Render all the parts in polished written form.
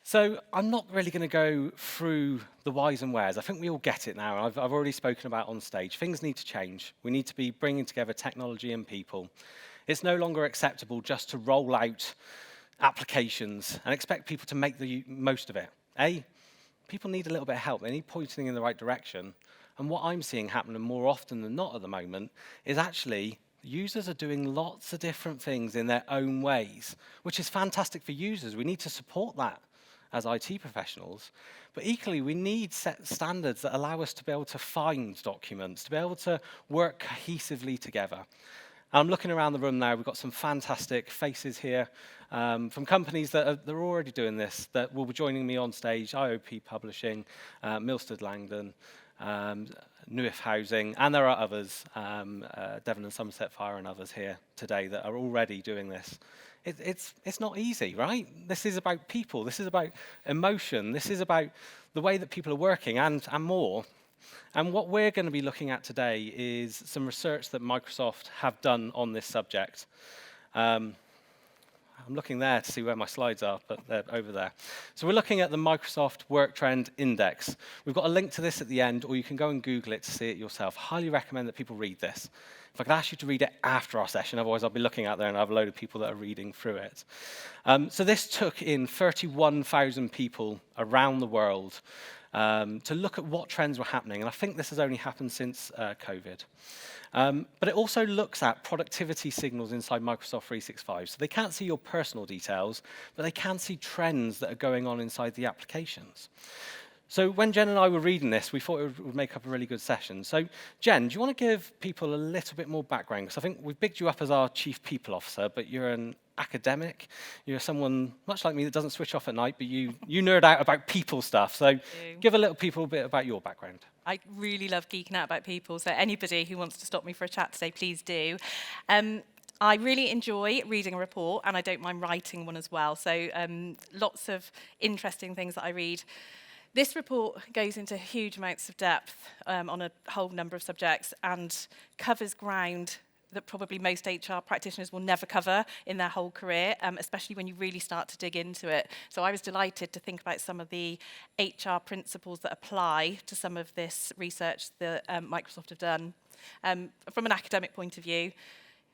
So I'm not really going to go through the whys and wheres. I think we all get it now. I've already spoken about on stage. Things need to change. We need to be bringing together technology and people. It's no longer acceptable just to roll out applications and expect people to make the most of it. People need a little bit of help. They need pointing in the right direction. And what I'm seeing happening more often than not at the moment is actually users are doing lots of different things in their own ways, which is fantastic for users. We need to support that as IT professionals. But equally, we need set standards that allow us to be able to find documents, to be able to work cohesively together. I'm looking around the room now. We've got some fantastic faces here from companies that are already doing this, that will be joining me on stage: IOP Publishing, Milstead Langdon, Newif Housing, and there are others, Devon and Somerset Fire and others here today that are already doing this. It's not easy, right? This is about people. This is about emotion. This is about the way that people are working and more. And what we're going to be looking at today is some research that Microsoft have done on this subject. I'm looking there to see where my slides are, but they're over there. So we're looking at the Microsoft Work Trend Index. We've got a link to this at the end, or you can go and Google it to see it yourself. Highly recommend that people read this. If I could ask you to read it after our session, otherwise I'll be looking out there and I have a load of people that are reading through it. So this took in 31,000 people around the world to look at what trends were happening. And I think this has only happened since COVID. But it also looks at productivity signals inside Microsoft 365. So they can't see your personal details, but they can see trends that are going on inside the applications. So when Jen and I were reading this, we thought it would make up a really good session. So Jen, do you want to give people a little bit more background? Because I think we've bigged you up as our Chief People Officer, but you're an academic. You're someone, much like me, that doesn't switch off at night, but you nerd out about people stuff. So give a little people a bit about your background. I really love geeking out about people, so anybody who wants to stop me for a chat today, please do. I really enjoy reading a report, and I don't mind writing one as well. So lots of interesting things that I read. This report goes into huge amounts of depth on a whole number of subjects and covers ground that probably most HR practitioners will never cover in their whole career, especially when you really start to dig into it. So I was delighted to think about some of the HR principles that apply to some of this research that Microsoft have done. From an academic point of view,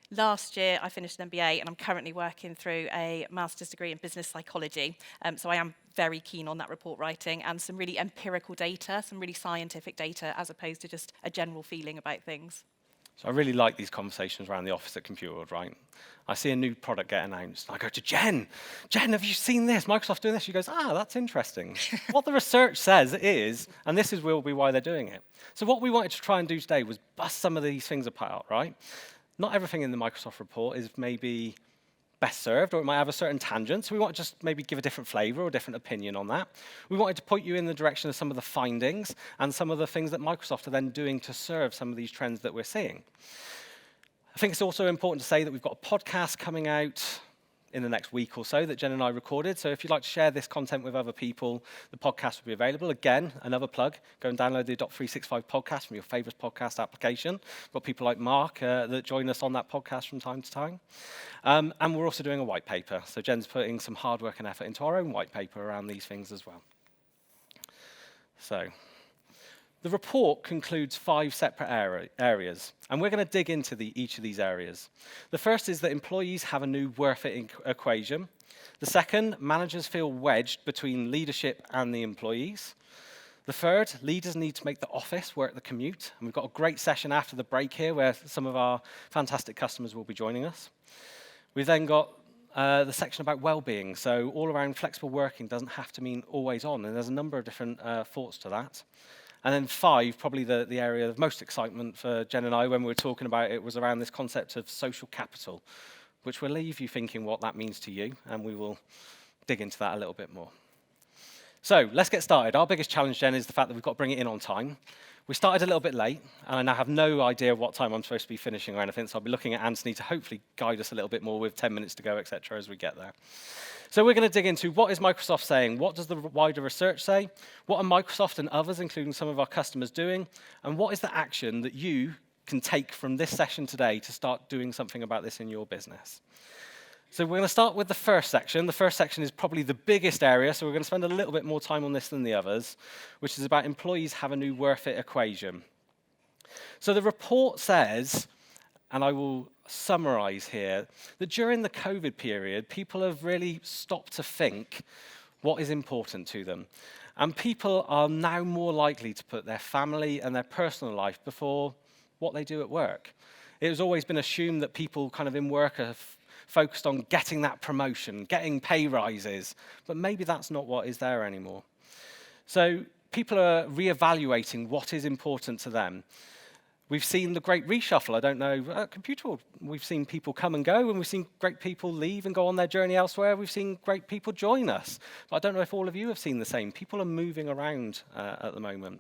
last year I finished an MBA and I'm currently working through a master's degree in business psychology. So I am very keen on that report writing and some really empirical data, some really scientific data, as opposed to just a general feeling about things. So I really like these conversations around the office at Computer World, right? I see a new product get announced. I go to Jen, have you seen this? Microsoft doing this? She goes, that's interesting. What the research says is, and this will be why they're doing it. So what we wanted to try and do today was bust some of these things apart, right? Not everything in the Microsoft report is maybe best served, or it might have a certain tangent, so we want to just maybe give a different flavor or a different opinion on that. We wanted to point you in the direction of some of the findings and some of the things that Microsoft are then doing to serve some of these trends that we're seeing. I think it's also important to say that we've got a podcast coming out in the next week or so that Jen and I recorded. So if you'd like to share this content with other people, the podcast will be available. Again, another plug, go and download the .365 podcast from your favorite podcast application. We've got people like Mark that join us on that podcast from time to time. And we're also doing a white paper. So Jen's putting some hard work and effort into our own white paper around these things as well. So the report concludes 5 separate areas, and we're going to dig into each of these areas. The first is that employees have a new worth it equation. The second, managers feel wedged between leadership and the employees. The third, leaders need to make the office work the commute, and we've got a great session after the break here where some of our fantastic customers will be joining us. We've then got the section about well-being, so all around flexible working doesn't have to mean always on, and there's a number of different thoughts to that. And then 5, probably the area of most excitement for Jen and I when we were talking about it, was around this concept of social capital, which will leave you thinking what that means to you, and we will dig into that a little bit more. So let's get started. Our biggest challenge, Jen, is the fact that we've got to bring it in on time. We started a little bit late, and I now have no idea what time I'm supposed to be finishing or anything, so I'll be looking at Anthony to hopefully guide us a little bit more with 10 minutes to go, etc., as we get there. So we're going to dig into what is Microsoft saying, what does the wider research say, what are Microsoft and others, including some of our customers, doing, and what is the action that you can take from this session today to start doing something about this in your business. So we're going to start with the first section. The first section is probably the biggest area, so we're going to spend a little bit more time on this than the others, which is about employees have a new worth it equation. So the report says, and I will summarize here, that during the COVID period, people have really stopped to think what is important to them. And people are now more likely to put their family and their personal life before what they do at work. It has always been assumed that people kind of in work are focused on getting that promotion, getting pay rises, but maybe that's not what is there anymore. So people are reevaluating what is important to them. We've seen the great reshuffle. I don't know, at Computer World, we've seen people come and go, and we've seen great people leave and go on their journey elsewhere. We've seen great people join us. But I don't know if all of you have seen the same. People are moving around at the moment.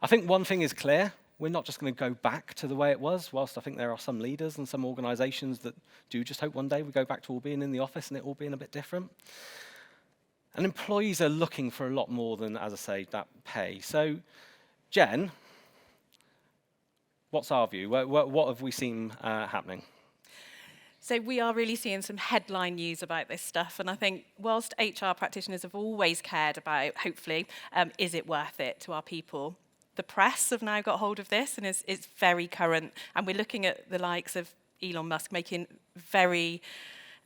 I think one thing is clear. We're not just going to go back to the way it was, whilst I think there are some leaders and some organisations that do just hope one day we go back to all being in the office and it all being a bit different. And employees are looking for a lot more than, as I say, that pay. So, Jen, what's our view? What have we seen happening? So we are really seeing some headline news about this stuff, and I think whilst HR practitioners have always cared about, hopefully, is it worth it to our people? The press have now got hold of this, and it's very current, and we're looking at the likes of Elon Musk making very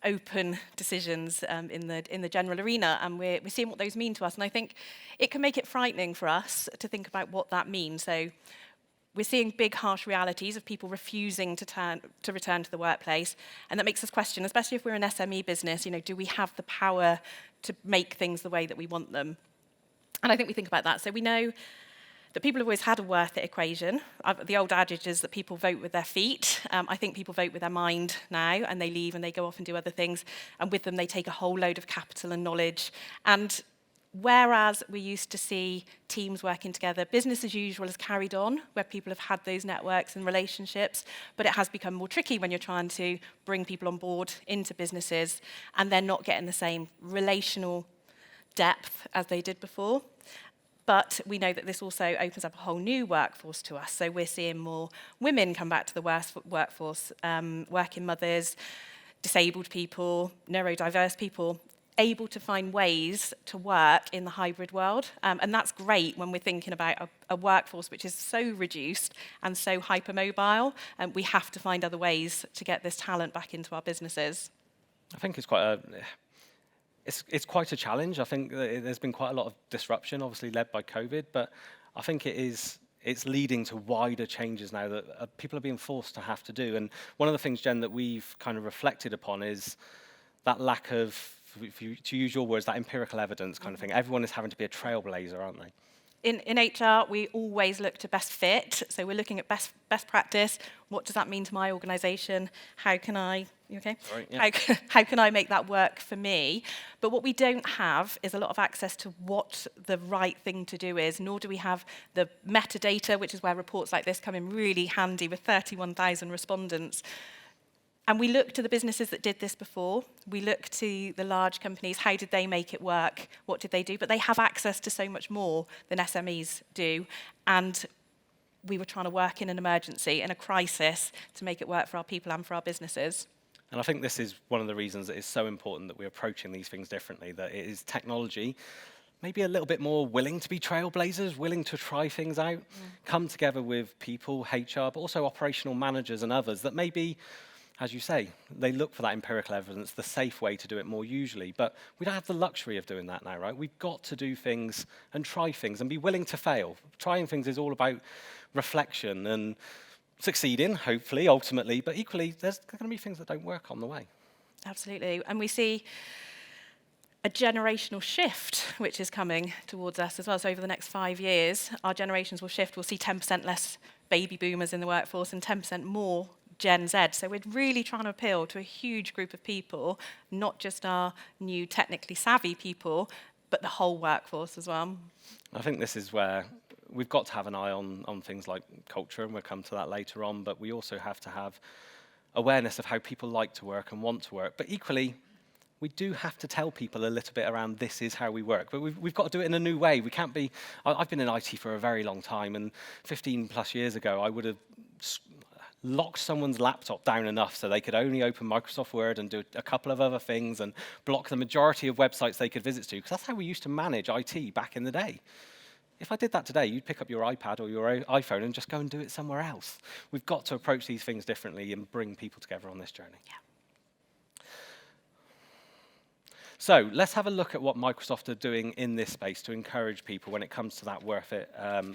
open decisions in the general arena, and we're seeing what those mean to us. And I think it can make it frightening for us to think about what that means. So we're seeing big, harsh realities of people refusing to return to the workplace, and that makes us question, especially if we're an SME business, do we have the power to make things the way that we want them? And I think we think about that. So we know that people have always had a worth it equation. The old adage is that people vote with their feet. I think people vote with their mind now, and they leave and they go off and do other things, and with them they take a whole load of capital and knowledge. And whereas we used to see teams working together, business as usual has carried on, where people have had those networks and relationships, but it has become more tricky when you're trying to bring people on board into businesses, and they're not getting the same relational depth as they did before. But we know that this also opens up a whole new workforce to us. So we're seeing more women come back to the workforce, working mothers, disabled people, neurodiverse people, able to find ways to work in the hybrid world. And that's great when we're thinking about a workforce which is so reduced and so hypermobile. And we have to find other ways to get this talent back into our businesses. I think it's quite a challenge. I think there's been quite a lot of disruption, obviously led by COVID, but I think it's leading to wider changes now that people are being forced to have to do. And one of the things, Jen, that we've kind of reflected upon is that lack of, to use your words, that empirical evidence kind of thing. Everyone is having to be a trailblazer, aren't they? In HR, we always look to best fit. So we're looking at best practice. What does that mean to my organisation? How can I, you okay? Sorry, yeah. How can I make that work for me? But what we don't have is a lot of access to what the right thing to do is, nor do we have the metadata, which is where reports like this come in really handy with 31,000 respondents. And we look to the businesses that did this before. We look to the large companies. How did they make it work? What did they do? But they have access to so much more than SMEs do. And we were trying to work in an emergency, in a crisis, to make it work for our people and for our businesses. And I think this is one of the reasons that it's so important that we're approaching these things differently, that it is technology, maybe a little bit more willing to be trailblazers, willing to try things out, come together with people, HR, but also operational managers and others that maybe, as you say, they look for that empirical evidence, the safe way to do it more usually. But we don't have the luxury of doing that now, right? We've got to do things and try things and be willing to fail. Trying things is all about reflection and succeeding, hopefully, ultimately. But equally, there's going to be things that don't work on the way. Absolutely. And we see a generational shift which is coming towards us as well. So over the next 5 years, our generations will shift. We'll see 10% less baby boomers in the workforce and 10% more Gen Z. So we're really trying to appeal to a huge group of people, not just our new technically savvy people, but the whole workforce as well. I think this is where we've got to have an eye on things like culture, and we'll come to that later on, but we also have to have awareness of how people like to work and want to work. But equally, we do have to tell people a little bit around this is how we work, but we've got to do it in a new way. We can't be, I've been in IT for a very long time, and 15 plus years ago, I would have locked someone's laptop down enough so they could only open Microsoft Word and do a couple of other things and block the majority of websites they could visit to, because that's how we used to manage IT back in the day. If I did that today, you'd pick up your iPad or your iPhone and just go and do it somewhere else. We've got to approach these things differently and bring people together on this journey. Yeah. So let's have a look at what Microsoft are doing in this space to encourage people when it comes to that worth it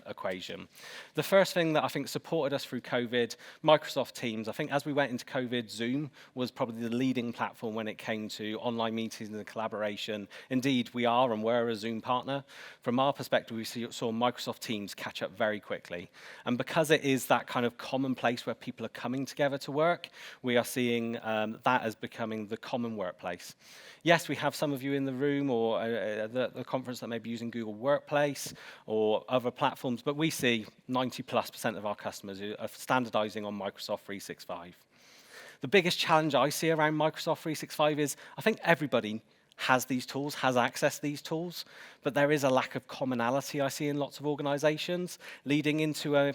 equation. The first thing that I think supported us through COVID, Microsoft Teams. I think as we went into COVID, Zoom was probably the leading platform when it came to online meetings and collaboration. Indeed, we are and were a Zoom partner. From our perspective, we saw Microsoft Teams catch up very quickly. And because it is that kind of common place where people are coming together to work, we are seeing that as becoming the common workplace. Yes, we have some of you in the room or the conference that may be using Google Workplace or other platforms, but we see 90+% of our customers who are standardizing on Microsoft 365. The biggest challenge I see around Microsoft 365 is I think everybody has these tools, has access to these tools, but there is a lack of commonality I see in lots of organizations, leading into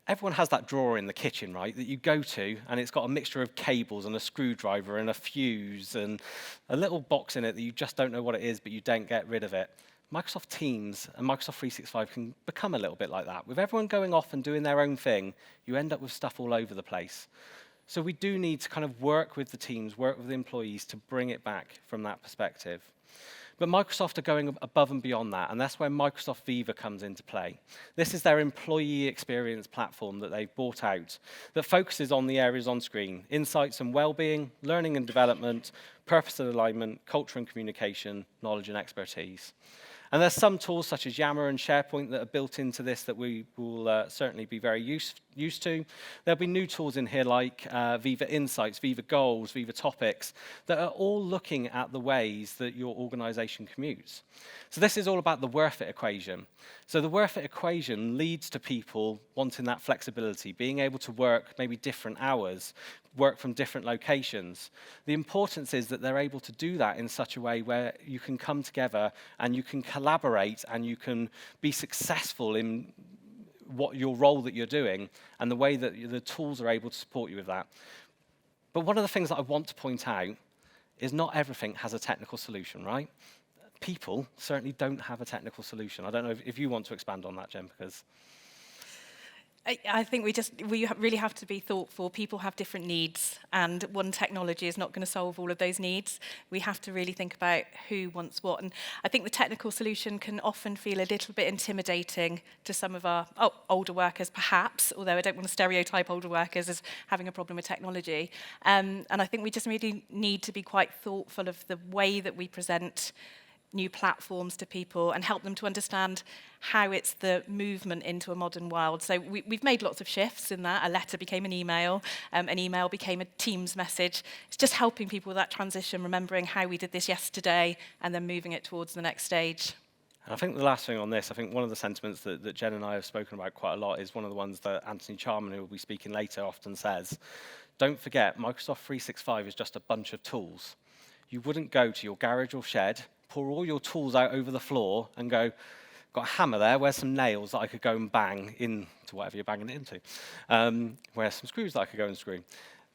everyone has that drawer in the kitchen, right, that you go to, and it's got a mixture of cables and a screwdriver and a fuse and a little box in it that you just don't know what it is, but you don't get rid of it. Microsoft Teams and Microsoft 365 can become a little bit like that. With everyone going off and doing their own thing, you end up with stuff all over the place. So we do need to kind of work with the teams, work with the employees to bring it back from that perspective. But Microsoft are going above and beyond that, and that's where Microsoft Viva comes into play. This is their employee experience platform that they've brought out that focuses on the areas on screen: insights and well-being, learning and development, purpose and alignment, culture and communication, knowledge and expertise. And there's some tools such as Yammer and SharePoint that are built into this that we will certainly be very used to. There'll be new tools in here like Viva Insights, Viva Goals, Viva Topics, that are all looking at the ways that your organization commutes. So this is all about the worth it equation. So the worth it equation leads to people wanting that flexibility, being able to work maybe different hours, work from different locations. The importance is that they're able to do that in such a way where you can come together and you can collaborate and you can be successful in what your role that you're doing and the way that the tools are able to support you with that. But one of the things that I want to point out is not everything has a technical solution, right? People certainly don't have a technical solution. I don't know if you want to expand on that, Jen, because I think we really have to be thoughtful. People have different needs, and one technology is not going to solve all of those needs. We have to really think about who wants what. And I think the technical solution can often feel a little bit intimidating to some of our older workers, perhaps, although I don't want to stereotype older workers as having a problem with technology. And I think we just really need to be quite thoughtful of the way that we present new platforms to people and help them to understand how it's the movement into a modern world. So we've made lots of shifts in that. A letter became an email became a Teams message. It's just helping people with that transition, remembering how we did this yesterday and then moving it towards the next stage. And I think the last thing on this, I think one of the sentiments that Jen and I have spoken about quite a lot is one of the ones that Anthony Charman, who will be speaking later, often says. Don't forget, Microsoft 365 is just a bunch of tools. You wouldn't go to your garage or shed, pour all your tools out over the floor and go, got a hammer there, where's some nails that I could go and bang into whatever you're banging it into? Where's some screws that I could go and screw?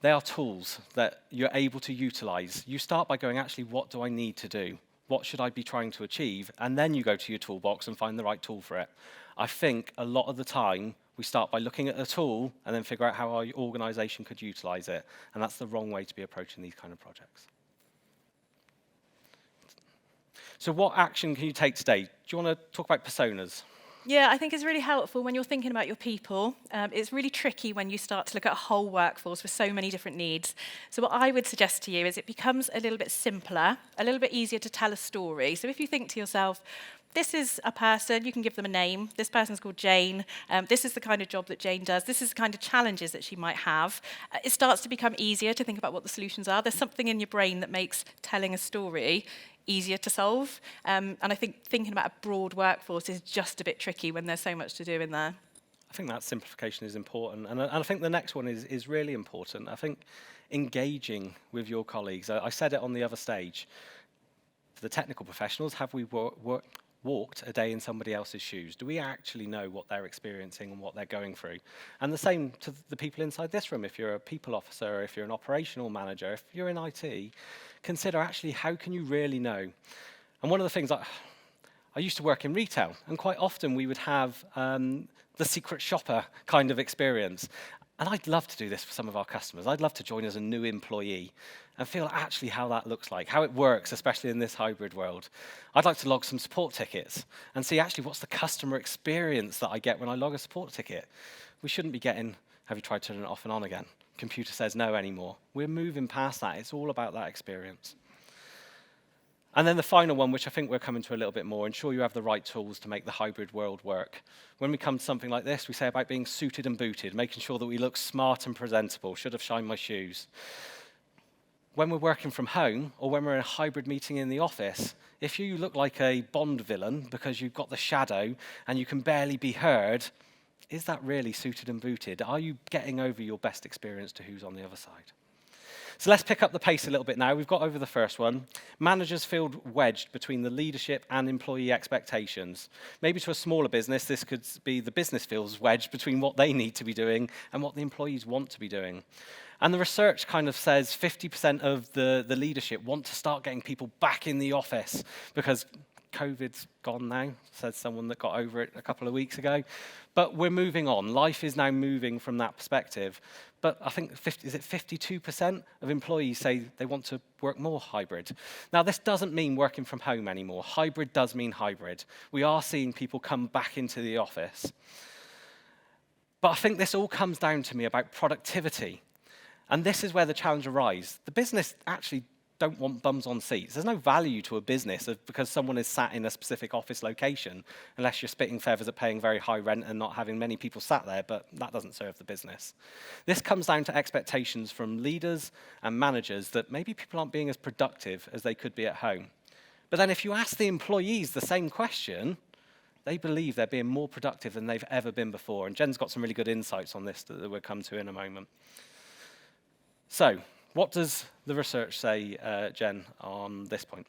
They are tools that you're able to utilize. You start by going, actually, what do I need to do? What should I be trying to achieve? And then you go to your toolbox and find the right tool for it. I think a lot of the time, we start by looking at a tool and then figure out how our organization could utilize it. And that's the wrong way to be approaching these kind of projects. So what action can you take today? Do you want to talk about personas? Yeah, I think it's really helpful when you're thinking about your people. It's really tricky when you start to look at a whole workforce with so many different needs. So what I would suggest to you is it becomes a little bit simpler, a little bit easier to tell a story. So if you think to yourself, this is a person, you can give them a name. This person's called Jane. This is the kind of job that Jane does. This is the kind of challenges that she might have. It starts to become easier to think about what the solutions are. There's something in your brain that makes telling a story easier to solve. And I think thinking about a broad workforce is just a bit tricky when there's so much to do in there. I think that simplification is important. And I think the next one is really important. I think engaging with your colleagues. I said it on the other stage. For the technical professionals, have we walked a day in somebody else's shoes? Do we actually know what they're experiencing and what they're going through? And the same to the people inside this room. If you're a people officer, if you're an operational manager, if you're in IT, consider actually how can you really know? And one of the things I used to work in retail, and quite often we would have the secret shopper kind of experience. And I'd love to do this for some of our customers. I'd love to join as a new employee and feel actually how that looks like, how it works, especially in this hybrid world. I'd like to log some support tickets and see actually what's the customer experience that I get when I log a support ticket. We shouldn't be getting, have you tried turning it off and on again? Computer says no anymore. We're moving past that. It's all about that experience. And then the final one, which I think we're coming to a little bit more, ensure you have the right tools to make the hybrid world work. When we come to something like this, we say about being suited and booted, making sure that we look smart and presentable, should have shined my shoes. When we're working from home, or when we're in a hybrid meeting in the office, if you look like a Bond villain because you've got the shadow and you can barely be heard, is that really suited and booted? Are you getting over your best experience to who's on the other side? So let's pick up the pace a little bit now. We've got over the first one. Managers feel wedged between the leadership and employee expectations. Maybe to a smaller business, this could be the business feels wedged between what they need to be doing and what the employees want to be doing. And the research kind of says 50% of the leadership want to start getting people back in the office because COVID's gone now, says someone that got over it a couple of weeks ago. But we're moving on. Life is now moving from that perspective. But I think, is it 52% of employees say they want to work more hybrid? Now, this doesn't mean working from home anymore. Hybrid does mean hybrid. We are seeing people come back into the office. But I think this all comes down to me about productivity. And this is where the challenge arises. The business actually don't want bums on seats. There's no value to a business because someone is sat in a specific office location, unless you're spitting feathers at paying very high rent and not having many people sat there, but that doesn't serve the business. This comes down to expectations from leaders and managers that maybe people aren't being as productive as they could be at home. But then if you ask the employees the same question, they believe they're being more productive than they've ever been before. And Jen's got some really good insights on this that we'll come to in a moment. So, what does the research say, Jen, on this point?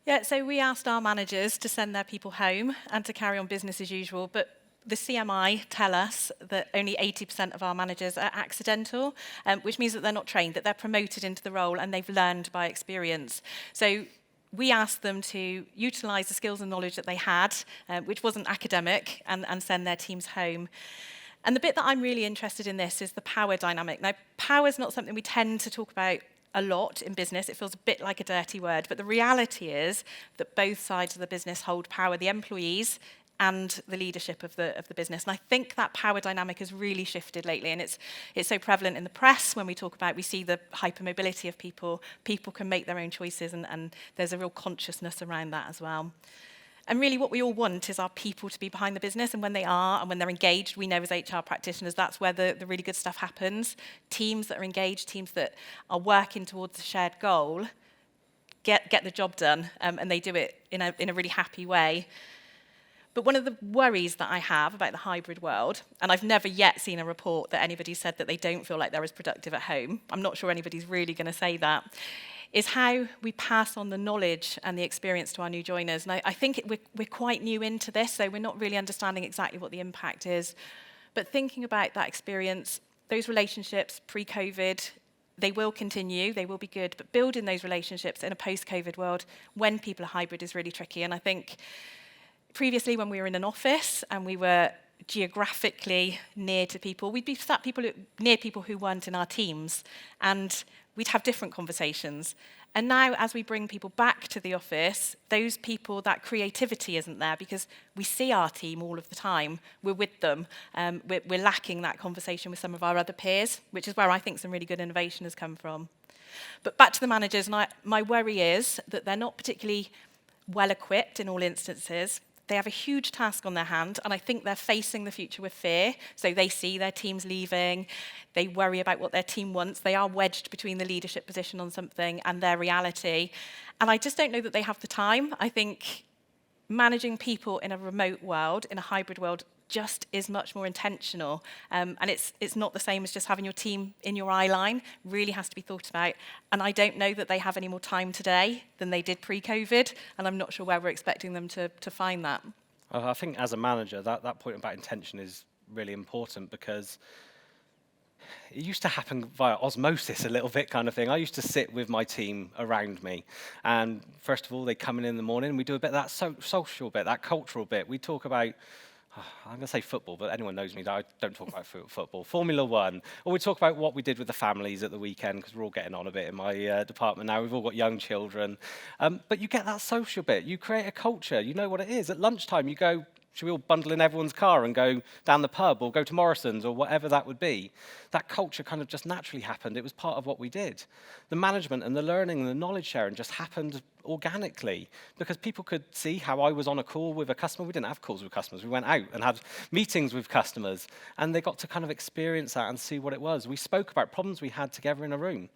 Yeah, so we asked our managers to send their people home and to carry on business as usual, but the CMI tell us that only 80% of our managers are accidental, which means that they're not trained, that they're promoted into the role and they've learned by experience. So we asked them to utilise the skills and knowledge that they had, which wasn't academic, and send their teams home. And the bit that I'm really interested in this is the power dynamic. Now, power is not something we tend to talk about a lot in business. It feels a bit like a dirty word. But the reality is that both sides of the business hold power, the employees and the leadership of the business. And I think that power dynamic has really shifted lately. And it's so prevalent in the press when we talk about, we see the hypermobility of people. People can make their own choices, and there's a real consciousness around that as well. And really what we all want is our people to be behind the business, and when they are, and when they're engaged, we know as HR practitioners that's where the really good stuff happens. Teams that are engaged, teams that are working towards a shared goal, get the job done, and they do it in a really happy way. But one of the worries that I have about the hybrid world, and I've never yet seen a report that anybody said that they don't feel like they're as productive at home, I'm not sure anybody's really going to say that, is how we pass on the knowledge and the experience to our new joiners. And I think we're quite new into this, so we're not really understanding exactly what the impact is. But thinking about that experience, those relationships pre-COVID, they will continue, they will be good, but building those relationships in a post-COVID world when people are hybrid is really tricky. And I think previously when we were in an office and we were geographically near to people, we'd be sat near people who weren't in our teams, and we'd have different conversations. And now, as we bring people back to the office, those people, that creativity isn't there because we see our team all of the time. We're with them. We're lacking that conversation with some of our other peers, which is where I think some really good innovation has come from. But back to the managers, and my worry is that they're not particularly well equipped in all instances. They have a huge task on their hand, and I think they're facing the future with fear. So they see their teams leaving, they worry about what their team wants, they are wedged between the leadership position on something and their reality. And I just don't know that they have the time. I think managing people in a remote world, in a hybrid world, just is much more intentional. And it's not the same as just having your team in your eye line. Really has to be thought about. And I don't know that they have any more time today than they did pre-COVID, and I'm not sure where we're expecting them to find that. I think as a manager, that point about intention is really important, because it used to happen via osmosis a little bit, kind of thing. I used to sit with my team around me, and first of all, they come in the morning, and we do a bit of that social bit, that cultural bit. We talk about, I'm going to say football, but anyone knows me that I don't talk about football. Formula One. Or we talk about what we did with the families at the weekend, because we're all getting on a bit in my department now. We've all got young children. But you get that social bit. You create a culture. You know what it is. At lunchtime, you go, should we all bundle in everyone's car and go down the pub or go to Morrison's or whatever that would be? That culture kind of just naturally happened. It was part of what we did. The management and the learning and the knowledge sharing just happened organically, because people could see how I was on a call with a customer. We didn't have calls with customers. We went out and had meetings with customers, and they got to kind of experience that and see what it was. We spoke about problems we had together in a room.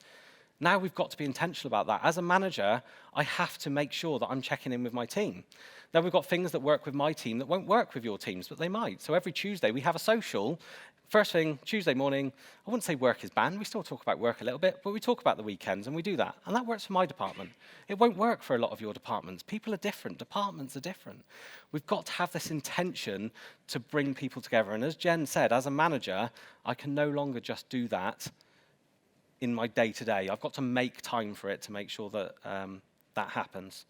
Now we've got to be intentional about that. As a manager, I have to make sure that I'm checking in with my team. Now, we've got things that work with my team that won't work with your teams, but they might. So every Tuesday, we have a social. First thing, Tuesday morning, I wouldn't say work is banned. We still talk about work a little bit, but we talk about the weekends, and we do that. And that works for my department. It won't work for a lot of your departments. People are different. Departments are different. We've got to have this intention to bring people together. And as Jen said, as a manager, I can no longer just do that in my day-to-day. I've got to make time for it to make sure that that happens.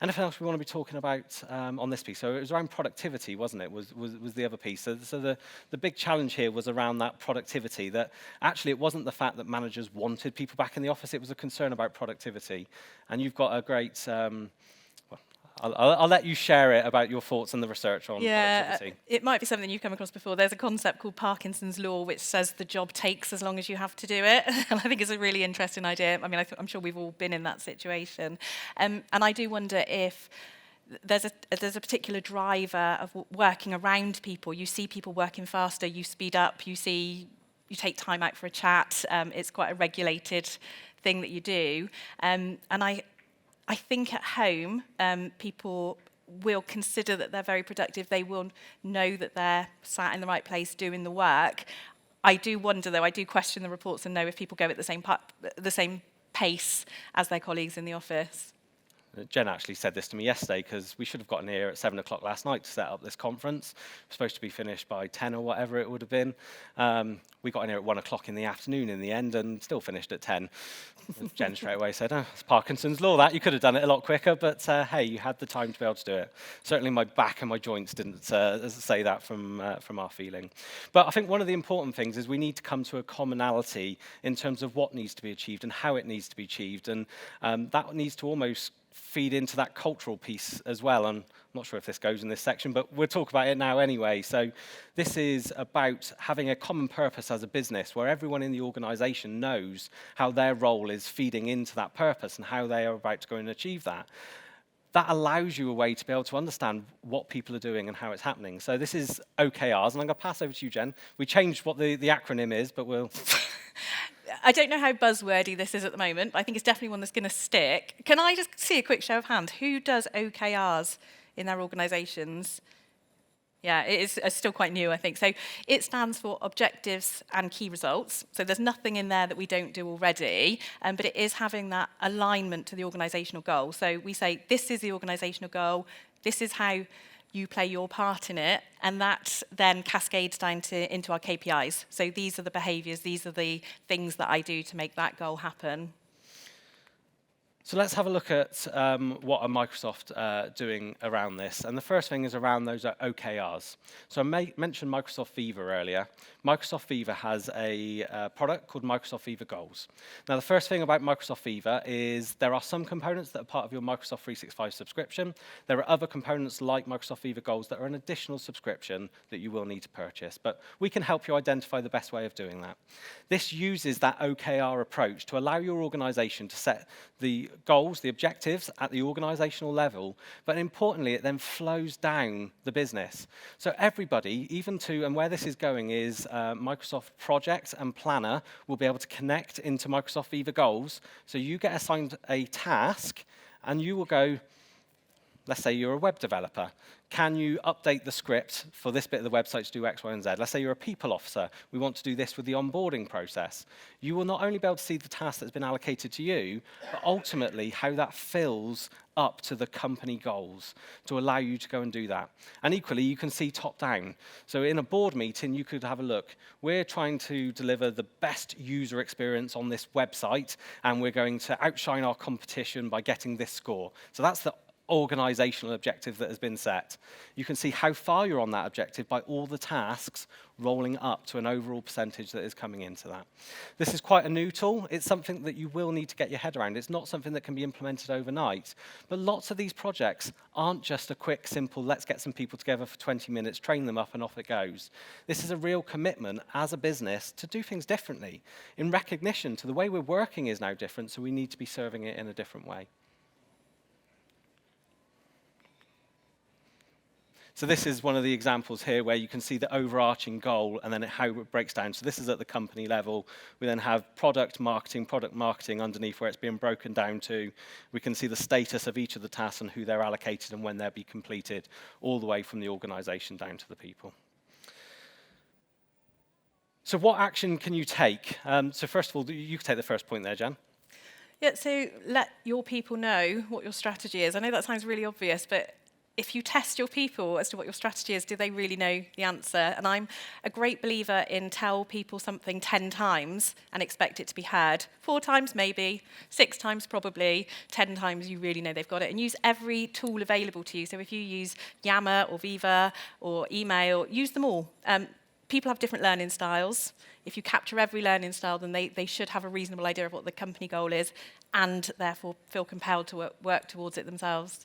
Anything else we want to be talking about on this piece? So it was around productivity, wasn't it, was the other piece. So the big challenge here was around that productivity, that actually it wasn't the fact that managers wanted people back in the office, it was a concern about productivity. And you've got a great, I'll let you share it about your thoughts and the research on productivity. It might be something you've come across before. There's a concept called Parkinson's law, which says the job takes as long as you have to do it. And I think it's a really interesting idea. I mean, I'm sure we've all been in that situation. And I do wonder if there's a particular driver of working around people. You see people working faster, you speed up, you take time out for a chat. It's quite a regulated thing that you do. And I think at home, people will consider that they're very productive. They will know that they're sat in the right place doing the work. I do wonder, though, I do question the reports and know if people go at the same pace as their colleagues in the office. Jen actually said this to me yesterday, because we should have gotten here at 7 o'clock last night to set up this conference. It was supposed to be finished by 10 or whatever it would have been. We got in here at 1 o'clock in the afternoon in the end, and still finished at 10. Jen straight away said, it's Parkinson's law, that. You could have done it a lot quicker, but hey, you had the time to be able to do it. Certainly my back and my joints didn't say that from our feeling. But I think one of the important things is we need to come to a commonality in terms of what needs to be achieved and how it needs to be achieved. And that needs to almost feed into that cultural piece as well. And I'm not sure if this goes in this section, but we'll talk about it now anyway. So this is about having a common purpose as a business, where everyone in the organization knows how their role is feeding into that purpose and how they are about to go and achieve that. That allows you a way to be able to understand what people are doing and how it's happening. So this is OKRs, and I'm going to pass over to you, Jen. We changed what the acronym is, but we'll... I don't know how buzzwordy this is at the moment, but I think it's definitely one that's going to stick. Can I just see a quick show of hands? Who does OKRs in their organisations? Yeah, it is still quite new, I think. So it stands for Objectives and Key Results. So there's nothing in there that we don't do already, but it is having that alignment to the organisational goal. So we say, this is the organisational goal, this is how you play your part in it, and that then cascades down into our KPIs. So these are the behaviours, these are the things that I do to make that goal happen. So let's have a look at what are Microsoft doing around this. And the first thing is around those OKRs. So I mentioned Microsoft Viva earlier. Microsoft Viva has a product called Microsoft Viva Goals. Now, the first thing about Microsoft Viva is there are some components that are part of your Microsoft 365 subscription. There are other components like Microsoft Viva Goals that are an additional subscription that you will need to purchase. But we can help you identify the best way of doing that. This uses that OKR approach to allow your organization to set the goals, the objectives at the organizational level, but importantly, it then flows down the business. So everybody, even to, and where this is going is Microsoft Project and Planner will be able to connect into Microsoft Viva Goals. So you get assigned a task, and you will go, let's say you're a web developer. Can you update the script for this bit of the website to do X, Y, and Z? Let's say you're a people officer. We want to do this with the onboarding process. You will not only be able to see the task that's been allocated to you, but ultimately how that fills up to the company goals to allow you to go and do that. And equally, you can see top down. So in a board meeting, you could have a look. We're trying to deliver the best user experience on this website, and we're going to outshine our competition by getting this score. So that's the organizational objective that has been set. You can see how far you're on that objective by all the tasks rolling up to an overall percentage that is coming into that. This is quite a new tool. It's something that you will need to get your head around. It's not something that can be implemented overnight, but lots of these projects aren't just a quick, simple, let's get some people together for 20 minutes, train them up, and off it goes. This is a real commitment as a business to do things differently in recognition to the way we're working is now different, so we need to be serving it in a different way. So this is one of the examples here where you can see the overarching goal and then how it breaks down. So this is at the company level. We then have product marketing underneath where it's being broken down to. We can see the status of each of the tasks and who they're allocated and when they'll be completed, all the way from the organization down to the people. So what action can you take? So first of all, you can take the first point there, Jan. Yeah, so let your people know what your strategy is. I know that sounds really obvious, but if you test your people as to what your strategy is, do they really know the answer? And I'm a great believer in tell people something 10 times and expect it to be heard. 4 times maybe, 6 times probably, 10 times you really know they've got it. And use every tool available to you. So if you use Yammer or Viva or email, use them all. People have different learning styles. If you capture every learning style, then they should have a reasonable idea of what the company goal is and therefore feel compelled to work towards it themselves.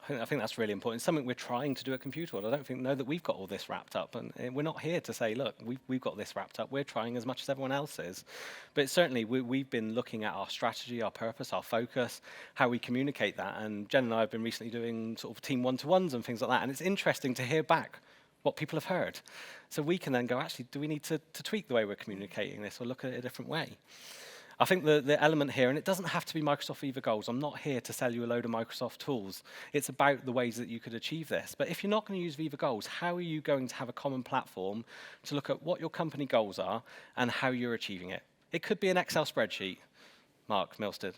I think that's really important. It's something we're trying to do at Computer World. I don't know that we've got all this wrapped up, and we're not here to say, look, we've got this wrapped up. We're trying as much as everyone else is. But certainly, we've been looking at our strategy, our purpose, our focus, how we communicate that. And Jen and I have been recently doing sort of team one-to-ones and things like that, and it's interesting to hear back what people have heard. So we can then go, actually, do we need to tweak the way we're communicating this or look at it a different way? I think the element here, and it doesn't have to be Microsoft Viva Goals. I'm not here to sell you a load of Microsoft tools. It's about the ways that you could achieve this. But if you're not going to use Viva Goals, how are you going to have a common platform to look at what your company goals are and how you're achieving it? It could be an Excel spreadsheet. Mark Milstead.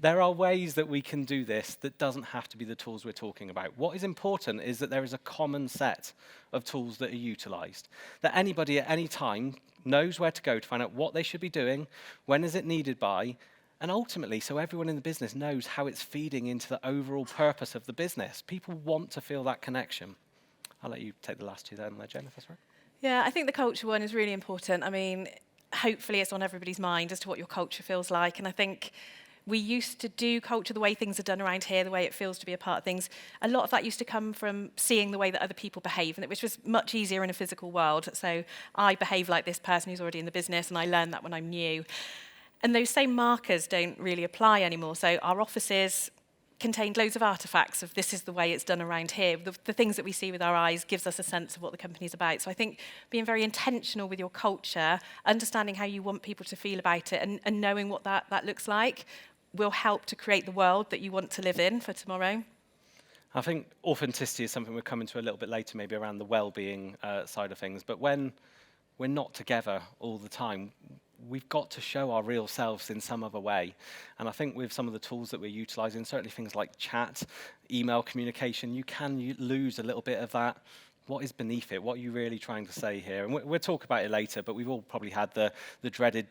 There are ways that we can do this that doesn't have to be the tools we're talking about. What is important is that there is a common set of tools that are utilized, that anybody at any time knows where to go to find out what they should be doing, when is it needed by, and ultimately, so everyone in the business knows how it's feeding into the overall purpose of the business. People want to feel that connection. I'll let you take the last two then, Jen, if that's right. Yeah, I think the culture one is really important. I mean, hopefully it's on everybody's mind as to what your culture feels like. And I think we used to do culture the way things are done around here, the way it feels to be a part of things. A lot of that used to come from seeing the way that other people behave, which was much easier in a physical world. So I behave like this person who's already in the business, and I learned that when I'm new. And those same markers don't really apply anymore. So our offices contained loads of artifacts of this is the way it's done around here. The things that we see with our eyes gives us a sense of what the company's about. So I think being very intentional with your culture, understanding how you want people to feel about it and knowing what that looks like will help to create the world that you want to live in for tomorrow. I think authenticity is something we're coming to a little bit later, maybe around the well-being side of things. But when we're not together all the time, we've got to show our real selves in some other way. And I think with some of the tools that we're utilizing, certainly things like chat, email communication, you can lose a little bit of that. What is beneath it? What are you really trying to say here? And we'll talk about it later, but we've all probably had the dreaded ...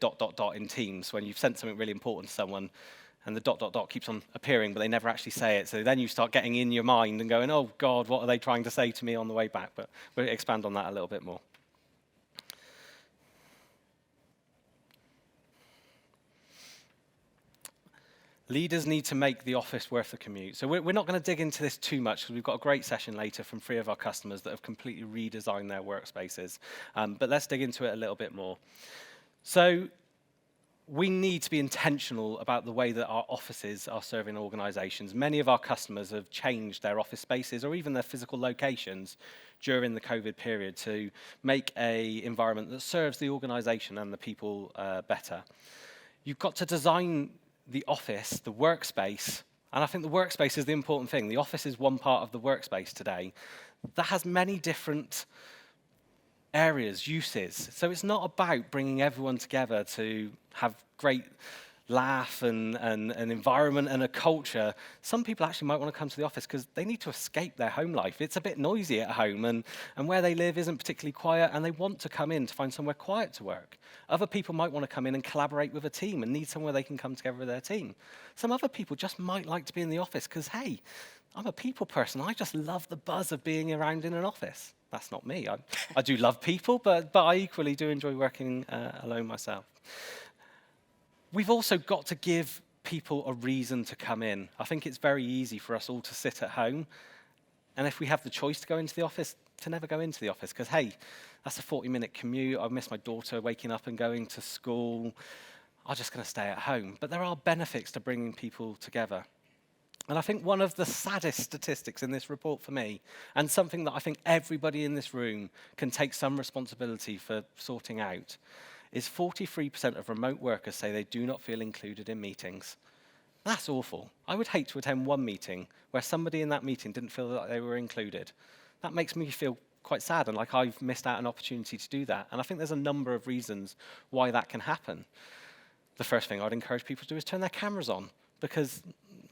in Teams when you've sent something really important to someone and the ... keeps on appearing, but they never actually say it. So then you start getting in your mind and going, oh God, what are they trying to say to me on the way back? But we'll expand on that a little bit more. Leaders need to make the office worth the commute. So we're not going to dig into this too much because we've got a great session later from 3 of our customers that have completely redesigned their workspaces. But let's dig into it a little bit more. So we need to be intentional about the way that our offices are serving organizations. Many of our customers have changed their office spaces or even their physical locations during the COVID period to make an environment that serves the organization and the people better. You've got to design the office, the workspace, And I think the workspace is the important thing. The office is one part of the workspace today that has many different areas, uses. So it's not about bringing everyone together to have great laugh and an environment and a culture. Some people actually might want to come to the office because they need to escape their home life. It's a bit noisy at home, and where they live isn't particularly quiet, and they want to come in to find somewhere quiet to work. Other people might want to come in and collaborate with a team and need somewhere they can come together with their team. Some other people just might like to be in the office because, hey, I'm a people person. I just love the buzz of being around in an office. That's not me. I do love people, but I equally do enjoy working alone myself. We've also got to give people a reason to come in. I think it's very easy for us all to sit at home, and if we have the choice to go into the office, to never go into the office, because, hey, that's a 40-minute commute. I miss my daughter waking up and going to school. I'm just going to stay at home. But there are benefits to bringing people together. And I think one of the saddest statistics in this report for me, and something that I think everybody in this room can take some responsibility for sorting out, is 43% of remote workers say they do not feel included in meetings. That's awful. I would hate to attend one meeting where somebody in that meeting didn't feel like they were included. That makes me feel quite sad and like I've missed out an opportunity to do that. And I think there's a number of reasons why that can happen. The first thing I'd encourage people to do is turn their cameras on, because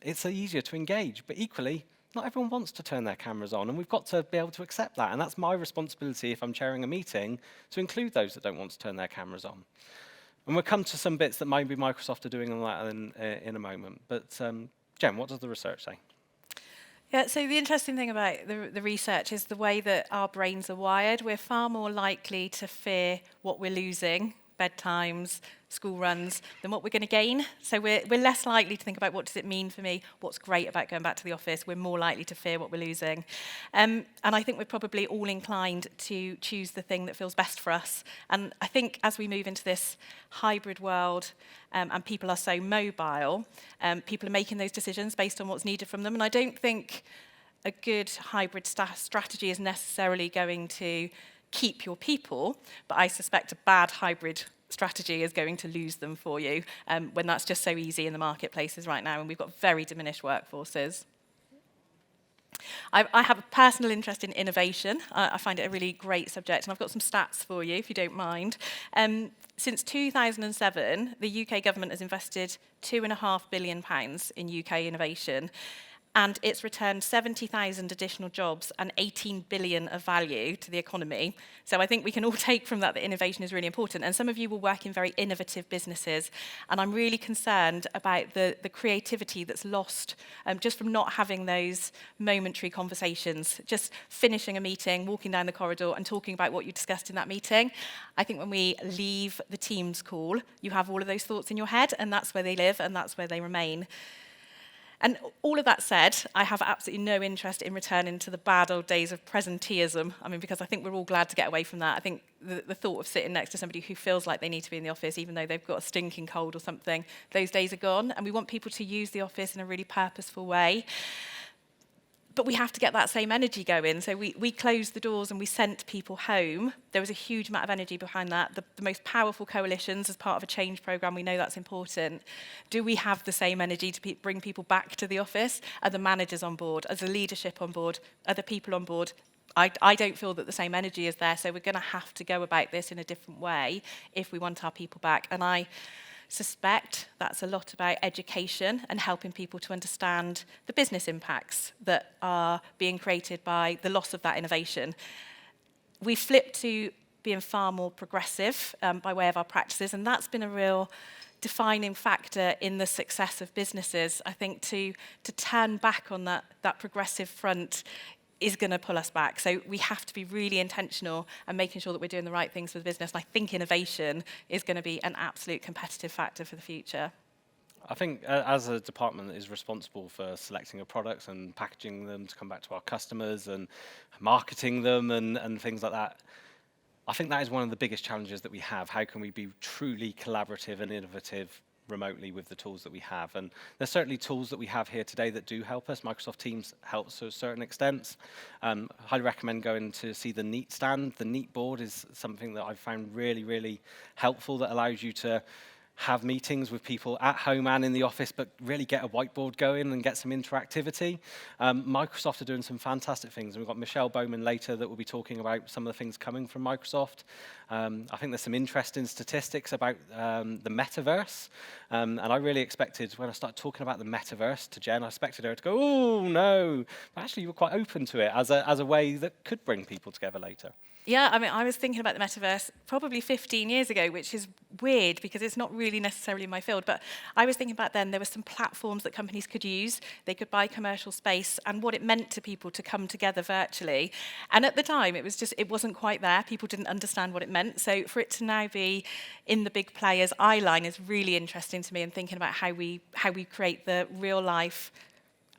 it's easier to engage. But equally, not everyone wants to turn their cameras on, and we've got to be able to accept that. And that's my responsibility if I'm chairing a meeting, to include those that don't want to turn their cameras on. And we'll come to some bits that maybe Microsoft are doing on that in a moment. But Jen, what does the research say? Yeah, so the interesting thing about the research is the way that our brains are wired. We're far more likely to fear what we're losing, bedtimes, school runs, than what we're going to gain. So we're less likely to think about what does it mean for me, what's great about going back to the office. We're more likely to fear what we're losing. And I think we're probably all inclined to choose the thing that feels best for us. And I think as we move into this hybrid world, and people are so mobile, people are making those decisions based on what's needed from them. And I don't think a good hybrid strategy is necessarily going to keep your people, but I suspect a bad hybrid strategy is going to lose them for you, when that's just so easy in the marketplaces right now, and we've got very diminished workforces. I have a personal interest in innovation. I find it a really great subject, and I've got some stats for you, if you don't mind. Since 2007, the UK government has invested £2.5 billion in UK innovation, and it's returned 70,000 additional jobs and 18 billion of value to the economy. So I think we can all take from that innovation is really important. And some of you will work in very innovative businesses, and I'm really concerned about the creativity that's lost just from not having those momentary conversations, just finishing a meeting, walking down the corridor and talking about what you discussed in that meeting. I think when we leave the Teams call, you have all of those thoughts in your head, and that's where they live and that's where they remain. And all of that said, I have absolutely no interest in returning to the bad old days of presenteeism. I mean, because I think we're all glad to get away from that. I think the thought of sitting next to somebody who feels like they need to be in the office, even though they've got a stinking cold or something, those days are gone. And we want people to use the office in a really purposeful way. But we have to get that same energy going. So we closed the doors and we sent people home. There was a huge amount of energy behind that. The most powerful coalitions as part of a change programme, we know that's important. Do we have the same energy to bring people back to the office? Are the managers on board? Are the leadership on board? Are the people on board? I don't feel that the same energy is there, so we're going to have to go about this in a different way if we want our people back. And I suspect that's a lot about education and helping people to understand the business impacts that are being created by the loss of that innovation. We've flipped to being far more progressive by way of our practices, and that's been a real defining factor in the success of businesses. I think to turn back on that progressive front is going to pull us back. So we have to be really intentional and making sure that we're doing the right things for the business. And I think innovation is going to be an absolute competitive factor for the future. I think as a department that is responsible for selecting our products and packaging them to come back to our customers and marketing them and things like that, I think that is one of the biggest challenges that we have. How can we be truly collaborative and innovative remotely with the tools that we have? And there's certainly tools that we have here today that do help us. Microsoft Teams helps to a certain extent. Highly recommend going to see the Neat stand. The Neat board is something that I've found really, really helpful, that allows you to have meetings with people at home and in the office, but really get a whiteboard going and get some interactivity. Microsoft are doing some fantastic things, and we've got Michelle Bowman later that will be talking about some of the things coming from Microsoft. I think there's some interesting statistics about the metaverse, and I really expected, when I started talking about the metaverse to Jen, I expected her to go, oh no, but actually you were quite open to it as a way that could bring people together later. Yeah, I mean, I was thinking about the metaverse probably 15 years ago, which is weird because it's not really necessarily my field. But I was thinking back then, there were some platforms that companies could use. They could buy commercial space and what it meant to people to come together virtually. And at the time, it wasn't quite there. People didn't understand what it meant. So for it to now be in the big players' eye line is really interesting to me, and thinking about how we create the real life,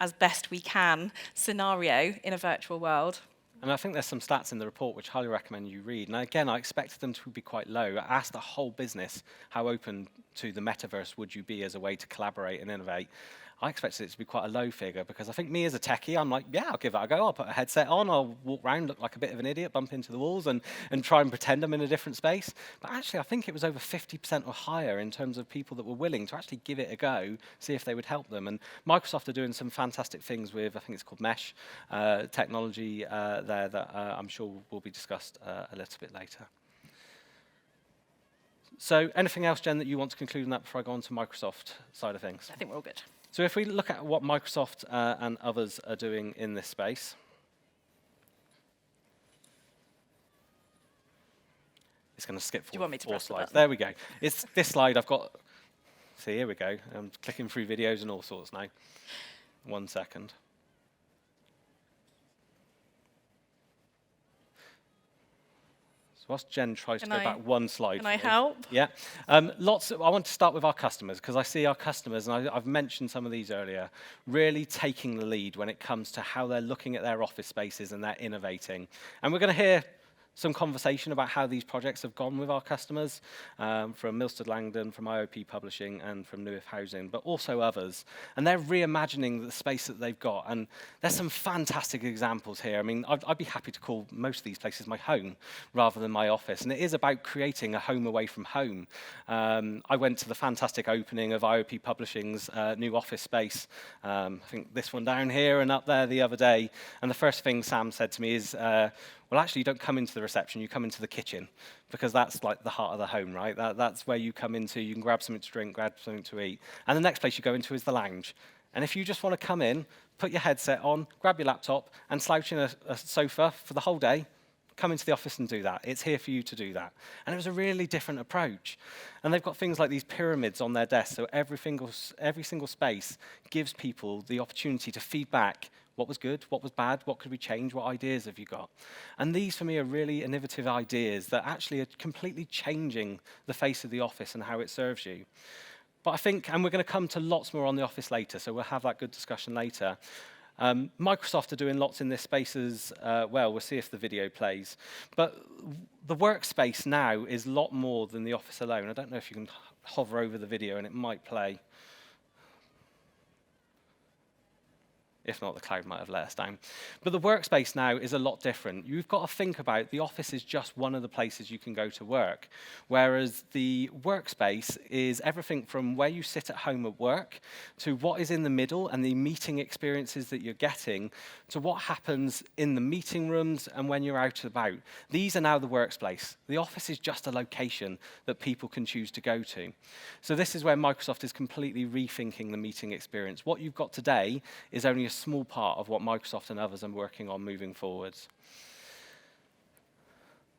as best we can, scenario in a virtual world. And I think there's some stats in the report which I highly recommend you read. And again, I expected them to be quite low. I asked the whole business, how open to the metaverse would you be as a way to collaborate and innovate? I expected it to be quite a low figure, because I think me as a techie, I'm like, yeah, I'll give that a go. I'll put a headset on, I'll walk around, look like a bit of an idiot, bump into the walls and try and pretend I'm in a different space. But actually, I think it was over 50% or higher in terms of people that were willing to actually give it a go, see if they would help them. And Microsoft are doing some fantastic things with, I think it's called Mesh technology there that I'm sure will be discussed a little bit later. So anything else, Jen, that you want to conclude on that before I go on to Microsoft side of things? I think we're all good. So if we look at what Microsoft and others are doing in this space, it's going to skip Do you want me to four press the slides. button? There we go. It's this slide I've got. See, here we go. I'm clicking through videos and all sorts now. 1 second. Whilst Jen tries to go back one slide. Can I help? Yeah. I want to start with our customers, because I see our customers, and I've mentioned some of these earlier, really taking the lead when it comes to how they're looking at their office spaces and they're innovating. And we're going to hear some conversation about how these projects have gone with our customers, from Milstead Langdon, from IOP Publishing, and from Newif Housing, but also others. And they're reimagining the space that they've got. And there's some fantastic examples here. I mean, I'd be happy to call most of these places my home rather than my office. And it is about creating a home away from home. I went to the fantastic opening of IOP Publishing's new office space. I think this one down here and up there the other day. And the first thing Sam said to me is, well, actually, you don't come into the reception, you come into the kitchen, because that's like the heart of the home, right? That's where you come into, you can grab something to drink, grab something to eat. And the next place you go into is the lounge. And if you just want to come in, put your headset on, grab your laptop, and slouch in a sofa for the whole day, come into the office and do that. It's here for you to do that. And it was a really different approach. And they've got things like these pyramids on their desks, so every single space gives people the opportunity to feedback what was good, what was bad, what could we change, what ideas have you got? And these, for me, are really innovative ideas that actually are completely changing the face of the office and how it serves you. But I think, and we're going to come to lots more on the office later, so we'll have that good discussion later. Microsoft are doing lots in this space as well. We'll see if the video plays. But the workspace now is a lot more than the office alone. I don't know if you can hover over the video and it might play. If not, the cloud might have let us down. But the workspace now is a lot different. You've got to think about the office is just one of the places you can go to work, whereas the workspace is everything from where you sit at home at work to what is in the middle and the meeting experiences that you're getting to what happens in the meeting rooms and when you're out and about. These are now the workspace. The office is just a location that people can choose to go to. So this is where Microsoft is completely rethinking the meeting experience. What you've got today is only a small part of what Microsoft and others are working on moving forwards.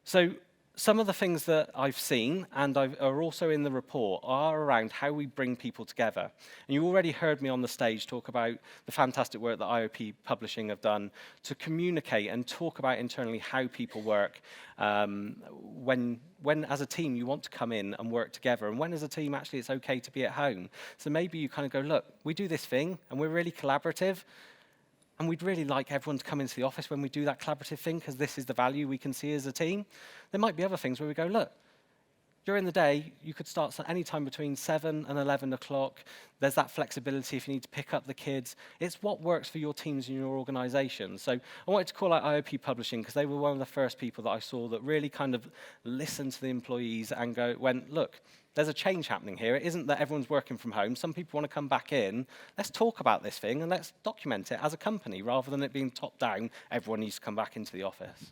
So some of the things that I've seen and are also in the report are around how we bring people together. And you already heard me on the stage talk about the fantastic work that IOP Publishing have done to communicate and talk about internally how people work when as a team you want to come in and work together, and when as a team actually it's okay to be at home. So maybe you kind of go, look, we do this thing and we're really collaborative, and we'd really like everyone to come into the office when we do that collaborative thing, because this is the value we can see as a team. There might be other things where we go, look, During the day, you could start any time between 7 and 11 o'clock. There's that flexibility if you need to pick up the kids. It's what works for your teams and your organization. So I wanted to call out IOP Publishing because they were one of the first people that I saw that really kind of listened to the employees and went, look, there's a change happening here. It isn't that everyone's working from home. Some people want to come back in. Let's talk about this thing and let's document it as a company rather than it being top down. Everyone needs to come back into the office.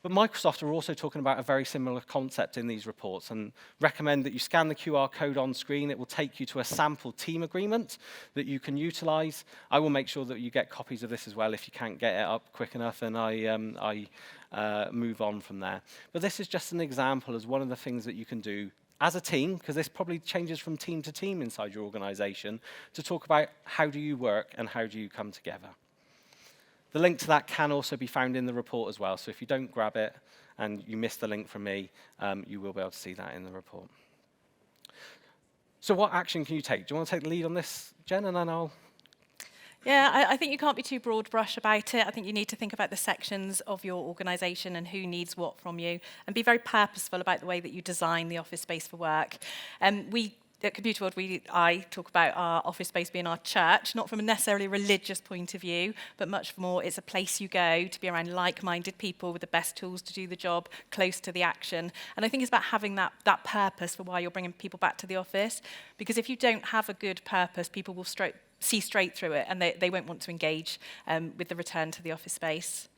But Microsoft are also talking about a very similar concept in these reports and recommend that you scan the QR code on screen. It will take you to a sample team agreement that you can utilize. I will make sure that you get copies of this as well if you can't get it up quick enough, and I move on from there. But this is just an example as one of the things that you can do as a team, because this probably changes from team to team inside your organization, to talk about how do you work and how do you come together. The link to that can also be found in the report as well, so if you don't grab it and you miss the link from me, you will be able to see that in the report. So what action can you take? Do you want to take the lead on this, Jen, and then I'll... Yeah, I think you can't be too broad brush about it. I think you need to think about the sections of your organisation and who needs what from you, and be very purposeful about the way that you design the office space for work. We at Computer World, I talk about our office space being our church, not from a necessarily religious point of view, but much more it's a place you go to be around like-minded people with the best tools to do the job, close to the action. And I think it's about having that purpose for why you're bringing people back to the office, because if you don't have a good purpose, people will see straight through it, and they won't want to engage with the return to the office space.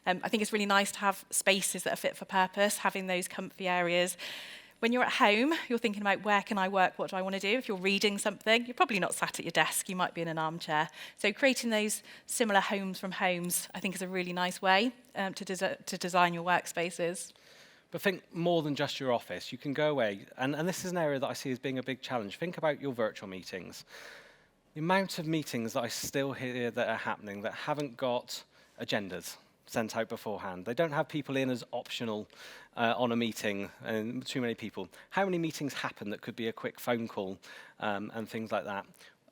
I think it's really nice to have spaces that are fit for purpose, having those comfy areas. When you're at home, you're thinking about where can I work, what do I want to do? If you're reading something, you're probably not sat at your desk, you might be in an armchair. So creating those similar homes from homes, I think, is a really nice way to design your workspaces. But think more than just your office. You can go away, and this is an area that I see as being a big challenge. Think about your virtual meetings. The amount of meetings that I still hear that are happening that haven't got agendas sent out beforehand. They don't have people in as optional on a meeting, and too many people. How many meetings happen that could be a quick phone call and things like that?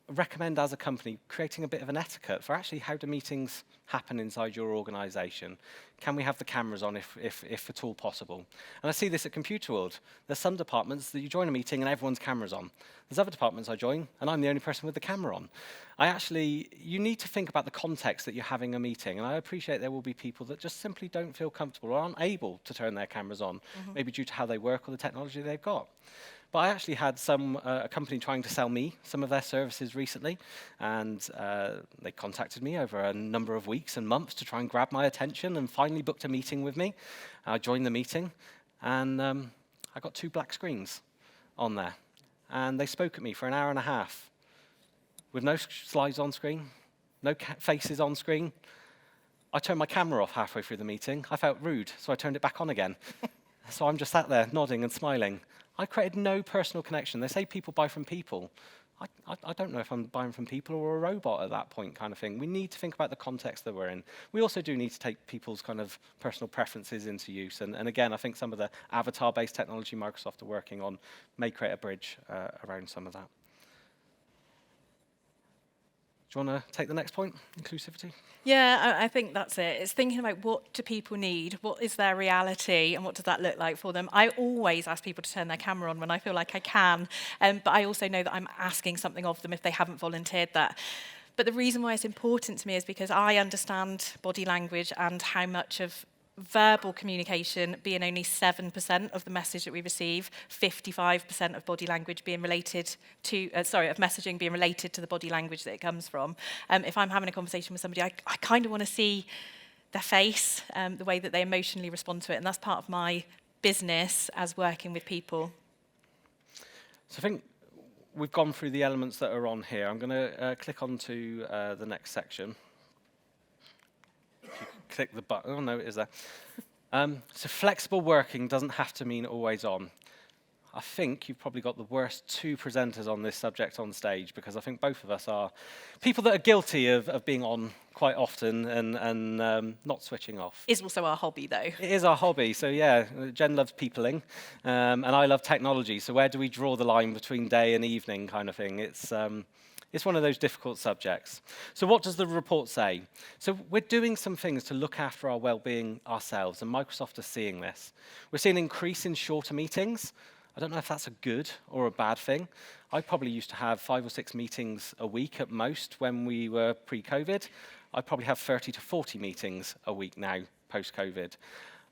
I recommend as a company creating a bit of an etiquette for actually how do meetings happen inside your organization. Can we have the cameras on if at all possible? And I see this at Computer World. There's some departments that you join a meeting and everyone's camera's on. There's other departments I join and I'm the only person with the camera on. You need to think about the context that you're having a meeting, and I appreciate there will be people that just simply don't feel comfortable or aren't able to turn their cameras on, maybe due to how they work or the technology they've got. But I actually had a company trying to sell me some of their services recently, and they contacted me over a number of weeks and months to try and grab my attention, and finally booked a meeting with me. I joined the meeting, and I got 2 black screens on there. And they spoke at me for an hour and a half with no slides on screen, no faces on screen. I turned my camera off halfway through the meeting. I felt rude, so I turned it back on again. So I'm just sat there nodding and smiling. I created no personal connection. They say people buy from people. I don't know if I'm buying from people or a robot at that point, kind of thing. We need to think about the context that we're in. We also do need to take people's kind of personal preferences into use. And again, I think some of the avatar-based technology Microsoft are working on may create a bridge around some of that. Do you want to take the next point, inclusivity? Yeah, I think that's it. It's thinking about what do people need, what is their reality, and what does that look like for them. I always ask people to turn their camera on when I feel like I can, but I also know that I'm asking something of them if they haven't volunteered that. But the reason why it's important to me is because I understand body language and how much of verbal communication being only 7% of the message that we receive, 55% of body language being related to, of messaging being related to the body language that it comes from. If I'm having a conversation with somebody, I kind of want to see their face, the way that they emotionally respond to it, and that's part of my business as working with people. So I think we've gone through the elements that are on here. I'm going to click on to the next section. Click the button. Oh, no, it is there. So flexible working doesn't have to mean always on. I think you've probably got the worst 2 presenters on this subject on stage, because I think both of us are people that are guilty of being on quite often and not switching off. Is also our hobby, though. It is our hobby. So yeah, Jen loves peopling, and I love technology. So where do we draw the line between day and evening kind of thing? It's one of those difficult subjects. So what does the report say? So we're doing some things to look after our well-being ourselves, and Microsoft is seeing this. We're seeing an increase in shorter meetings. I don't know if that's a good or a bad thing. I probably used to have 5 or 6 meetings a week at most when we were pre-COVID. I probably have 30 to 40 meetings a week now, post-COVID.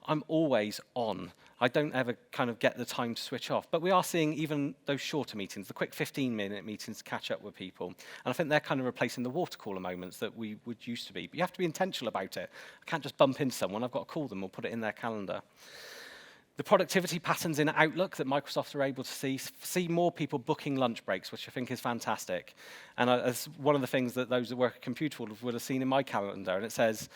I'm always on. I don't ever kind of get the time to switch off. But we are seeing even those shorter meetings, the quick 15-minute meetings to catch up with people. And I think they're kind of replacing the water cooler moments that we would used to be. But you have to be intentional about it. I can't just bump into someone. I've got to call them or put it in their calendar. The productivity patterns in Outlook that Microsoft are able to see more people booking lunch breaks, which I think is fantastic. And as one of the things that those that work at Computer World would have seen in my calendar, and it says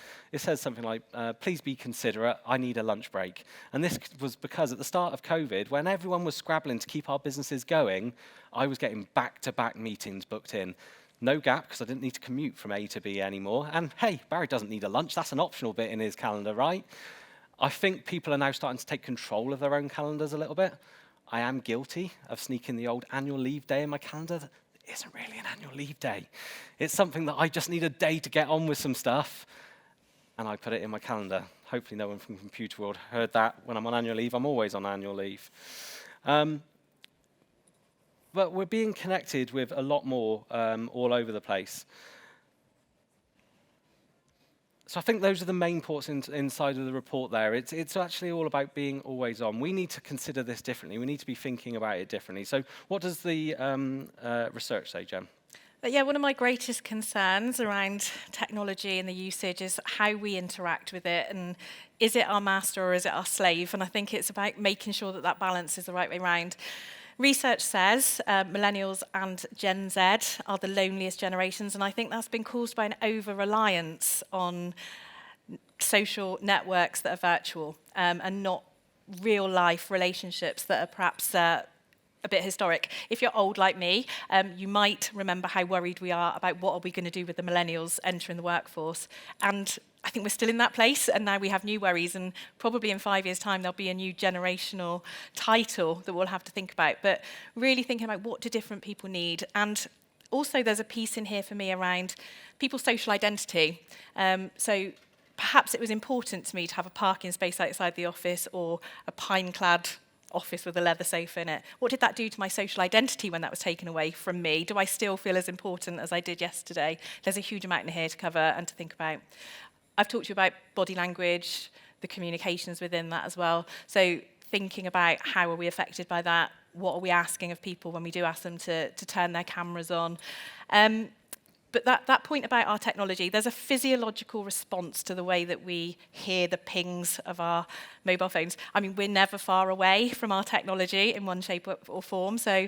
something like, please be considerate, I need a lunch break. And this was because at the start of COVID, when everyone was scrabbling to keep our businesses going, I was getting back-to-back meetings booked in. No gap, because I didn't need to commute from A to B anymore. And hey, Barry doesn't need a lunch, that's an optional bit in his calendar, right? I think people are now starting to take control of their own calendars a little bit. I am guilty of sneaking the old annual leave day in my calendar. That isn't really an annual leave day. It's something that I just need a day to get on with some stuff, and I put it in my calendar. Hopefully no one from Computer World heard that. When I'm on annual leave, I'm always on annual leave. But we're being connected with a lot more all over the place. So I think those are the main points inside of the report there. It's actually all about being always on. We need to consider this differently. We need to be thinking about it differently. So what does the research say, Jen? Yeah, one of my greatest concerns around technology and the usage is how we interact with it, and is it our master or is it our slave? And I think it's about making sure that that balance is the right way around. Research says millennials and Gen Z are the loneliest generations, and I think that's been caused by an over-reliance on social networks that are virtual and not real-life relationships that are perhaps a bit historic. If you're old like me, you might remember how worried we are about what are we going to do with the millennials entering the workforce. And I think we're still in that place, and now we have new worries, and probably in 5 years' time there'll be a new generational title that we'll have to think about. But really thinking about what do different people need. And also there's a piece in here for me around people's social identity. So perhaps it was important to me to have a parking space outside the office or a pine-clad office with a leather sofa in it. What did that do to my social identity when that was taken away from me? Do I still feel as important as I did yesterday? There's a huge amount in here to cover and to think about. I've talked to you about body language, the communications within that as well. So thinking about how are we affected by that? What are we asking of people when we do ask them to turn their cameras on? But that point about our technology, there's a physiological response to the way that we hear the pings of our mobile phones. I mean, we're never far away from our technology in one shape or form. So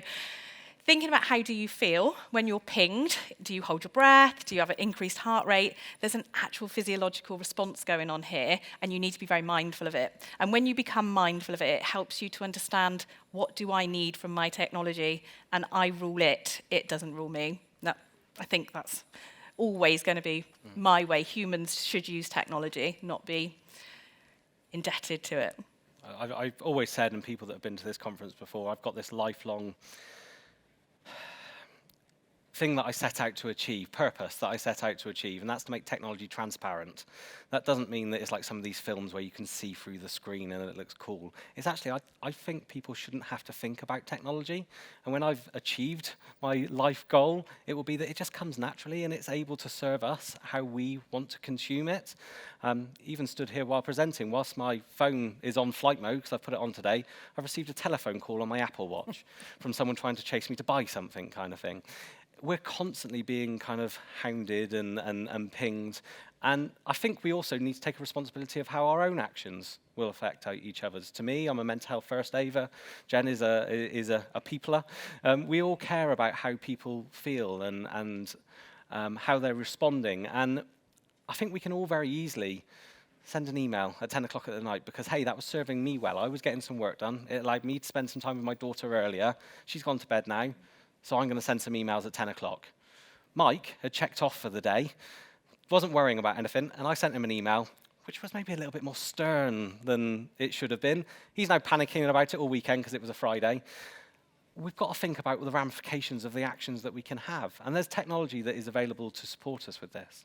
thinking about how do you feel when you're pinged, do you hold your breath, do you have an increased heart rate? There's an actual physiological response going on here, and you need to be very mindful of it. And when you become mindful of it, it helps you to understand what do I need from my technology, and I rule it, it doesn't rule me. No, I think that's always going to be my way. Humans should use technology, not be indebted to it. I've always said, and people that have been to this conference before, I've got this lifelong thing that I set out to achieve, purpose that I set out to achieve, and that's to make technology transparent. That doesn't mean that it's like some of these films where you can see through the screen and it looks cool. It's actually, I think people shouldn't have to think about technology, and when I've achieved my life goal, it will be that it just comes naturally and it's able to serve us how we want to consume it. Even stood here while presenting, whilst my phone is on flight mode, because I've put it on today, I've received a telephone call on my Apple Watch from someone trying to chase me to buy something kind of thing. We're constantly being kind of hounded and pinged. And I think we also need to take a responsibility of how our own actions will affect each other's. To me, I'm a mental health first aider. Jen is a peopler. We all care about how people feel and how they're responding. And I think we can all very easily send an email at 10 o'clock at the night because, hey, that was serving me well. I was getting some work done. It allowed me to spend some time with my daughter earlier. She's gone to bed now. So I'm going to send some emails at 10 o'clock. Mike had checked off for the day, wasn't worrying about anything, and I sent him an email, which was maybe a little bit more stern than it should have been. He's now panicking about it all weekend because it was a Friday. we've got to think about the ramifications of the actions that we can have. And there's technology that is available to support us with this.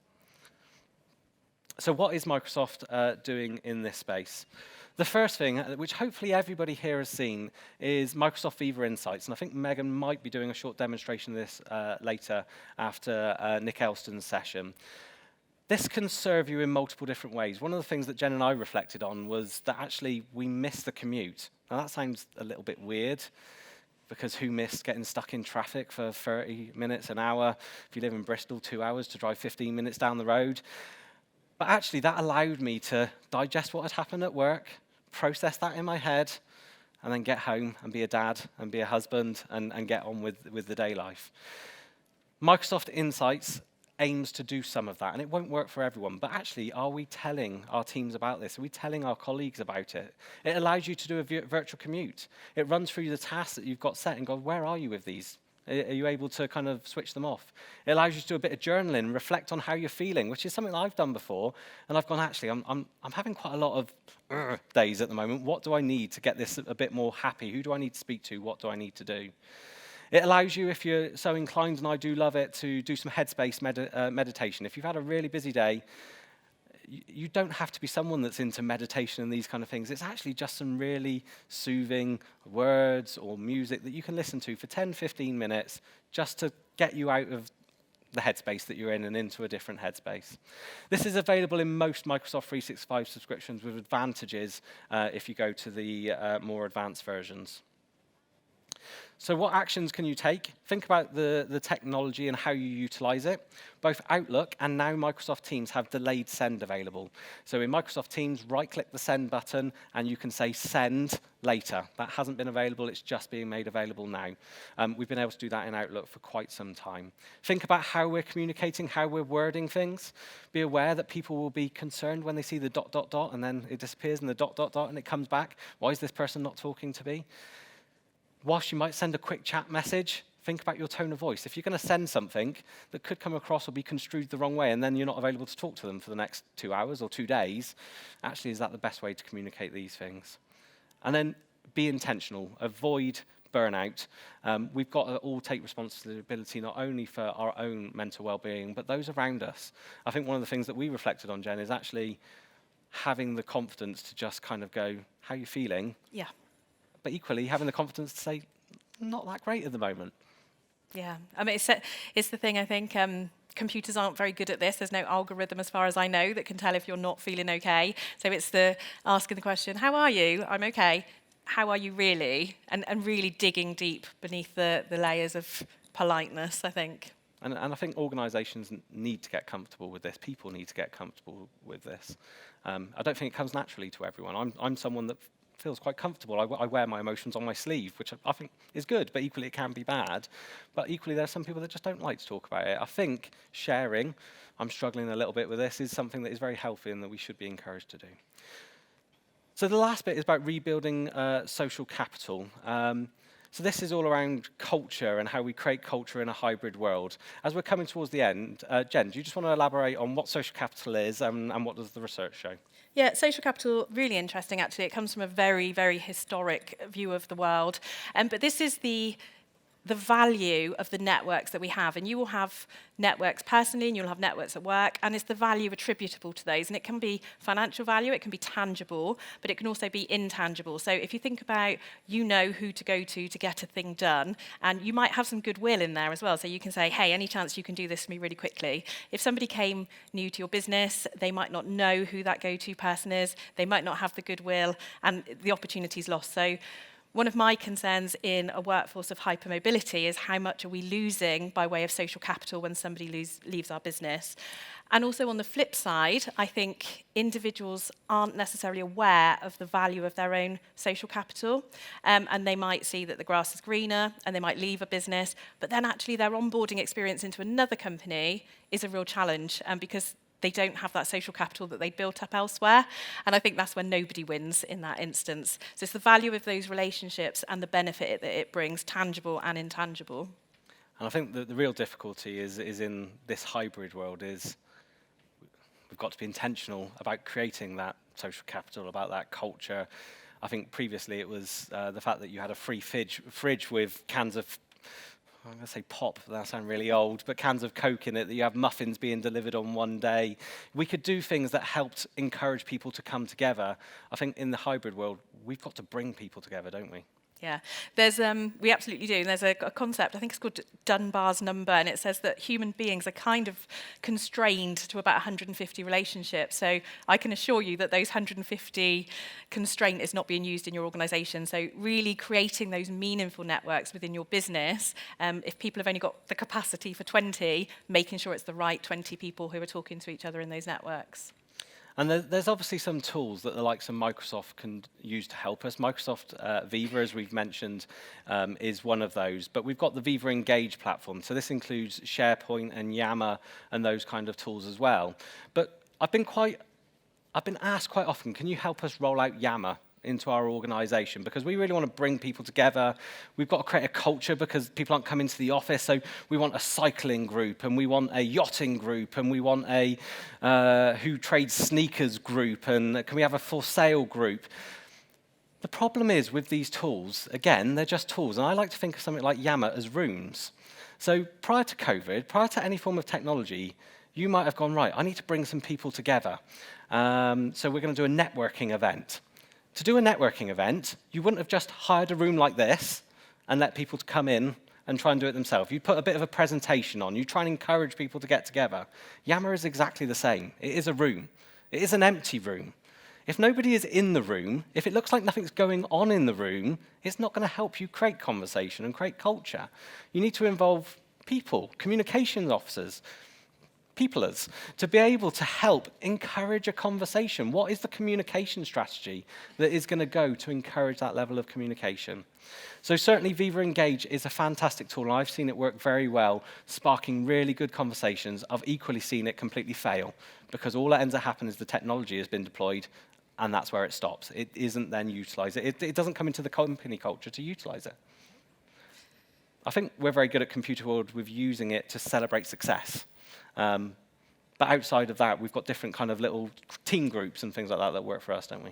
So what is Microsoft doing in this space? The first thing, which hopefully everybody here has seen, is Microsoft Viva Insights. And I think Megan might be doing a short demonstration of this later after Nick Elston's session. This can serve you in multiple different ways. One of the things that Jen and I reflected on was that actually we miss the commute. Now that sounds a little bit weird, because who missed getting stuck in traffic for 30 minutes, an hour? If you live in Bristol, 2 hours to drive 15 minutes down the road. But actually, that allowed me to digest what had happened at work, process that in my head, and then get home and be a dad and be a husband and get on with the day life. Microsoft Insights aims to do some of that, and it won't work for everyone. But actually, are we telling our teams about this? Are we telling our colleagues about it? It allows you to do a virtual commute. It runs through the tasks that you've got set and go, where are you with these? Are you able to kind of switch them off? It allows you to do a bit of journaling, reflect on how you're feeling, which is something that I've done before. And I've gone, actually, I'm having quite a lot of days at the moment. What do I need to get this a bit more happy? Who do I need to speak to? What do I need to do? It allows you, if you're so inclined, and I do love it, to do some headspace meditation. If you've had a really busy day, you don't have to be someone that's into meditation and these kind of things. It's actually just some really soothing words or music that you can listen to for 10, 15 minutes just to get you out of the headspace that you're in and into a different headspace. This is available in most Microsoft 365 subscriptions with advantages if you go to the more advanced versions. So what actions can you take? Think about the technology and how you utilize it. Both Outlook and now Microsoft Teams have delayed send available. So in Microsoft Teams, right-click the send button, and you can say send later. That hasn't been available. It's just being made available now. We've been able to do that in Outlook for quite some time. Think about how we're communicating, how we're wording things. Be aware that people will be concerned when they see the ... and then it disappears, and the ... and it comes back. Why is this person not talking to me? Whilst you might send a quick chat message, think about your tone of voice. If you're going to send something that could come across or be construed the wrong way, and then you're not available to talk to them for the next 2 hours or 2 days, actually, is that the best way to communicate these things? And then be intentional. Avoid burnout. We've got to all take responsibility not only for our own mental well-being, but those around us. I think one of the things that we reflected on, Jen, is actually having the confidence to just kind of go, how are you feeling? Yeah. But equally, having the confidence to say, not that great at the moment. Yeah, I mean, it's the thing, I think, computers aren't very good at this. There's no algorithm, as far as I know, that can tell if you're not feeling okay. So it's the asking the question, how are you? I'm okay. How are you really? And really digging deep beneath the layers of politeness, I think. And I think organisations need to get comfortable with this. People need to get comfortable with this. I don't think it comes naturally to everyone. I'm someone that feels quite comfortable. I wear my emotions on my sleeve, which I think is good, but equally it can be bad. But equally there are some people that just don't like to talk about it. I think sharing, I'm struggling a little bit with this, is something that is very healthy and that we should be encouraged to do. So the last bit is about rebuilding social capital. So this is all around culture and how we create culture in a hybrid world. As we're coming towards the end, Jen, do you just want to elaborate on what social capital is and what does the research show? Yeah, social capital, really interesting, actually. It comes from a very, very historic view of the world. But this is the value of the networks that we have. And you will have networks personally, and you'll have networks at work, and it's the value attributable to those. And it can be financial value, it can be tangible, but it can also be intangible. So if you think about, you know who to go to get a thing done, and you might have some goodwill in there as well. So you can say, hey, any chance you can do this for me really quickly? If somebody came new to your business, they might not know who that go-to person is, they might not have the goodwill, and the opportunity's lost. So one of my concerns in a workforce of hypermobility is how much are we losing by way of social capital when somebody leaves our business. And also on the flip side, I think individuals aren't necessarily aware of the value of their own social capital. And they might see that the grass is greener and they might leave a business, but then actually their onboarding experience into another company is a real challenge because they don't have that social capital that they built up elsewhere. And I think that's where nobody wins in that instance. So it's the value of those relationships and the benefit that it brings, tangible and intangible. And I think that the real difficulty is in this hybrid world is we've got to be intentional about creating that social capital, about that culture. I think previously it was the fact that you had a free fridge with cans of, I'm going to say pop, that sounds really old, but cans of Coke in it, that you have muffins being delivered on one day. We could do things that helped encourage people to come together. I think in the hybrid world, we've got to bring people together, don't we? Yeah, we absolutely do. There's a concept, I think it's called Dunbar's number, and it says that human beings are kind of constrained to about 150 relationships. So I can assure you that those 150 constraint is not being used in your organisation. So really creating those meaningful networks within your business, if people have only got the capacity for 20, making sure it's the right 20 people who are talking to each other in those networks. And there's obviously some tools that the likes of Microsoft can use to help us. Microsoft Viva, as we've mentioned, is one of those. But we've got the Viva Engage platform. So this includes SharePoint and Yammer and those kind of tools as well. But I've been asked quite often, can you help us roll out Yammer into our organization? Because we really want to bring people together. We've got to create a culture because people aren't coming to the office. So we want a cycling group, and we want a yachting group, and we want a who trades sneakers group, and can we have a for sale group? The problem is with these tools, again, they're just tools. And I like to think of something like Yammer as rooms. So prior to COVID, prior to any form of technology, you might have gone, right, I need to bring some people together. So we're going to do a networking event. To do a networking event, you wouldn't have just hired a room like this and let people to come in and try and do it themselves. You'd put a bit of a presentation on. You try and encourage people to get together. Yammer is exactly the same. It is a room. It is an empty room. If nobody is in the room, if it looks like nothing's going on in the room, it's not going to help you create conversation and create culture. You need to involve people, communications officers, peoplers, to be able to help encourage a conversation. What is the communication strategy that is going to go to encourage that level of communication? So certainly Viva Engage is a fantastic tool, and I've seen it work very well, sparking really good conversations. I've equally seen it completely fail, because all that ends up happening is the technology has been deployed, and that's where it stops. It isn't then utilised. It doesn't come into the company culture to utilise it. I think we're very good at Computer World with using it to celebrate success. But outside of that, we've got different kind of little team groups and things like that work for us, don't we?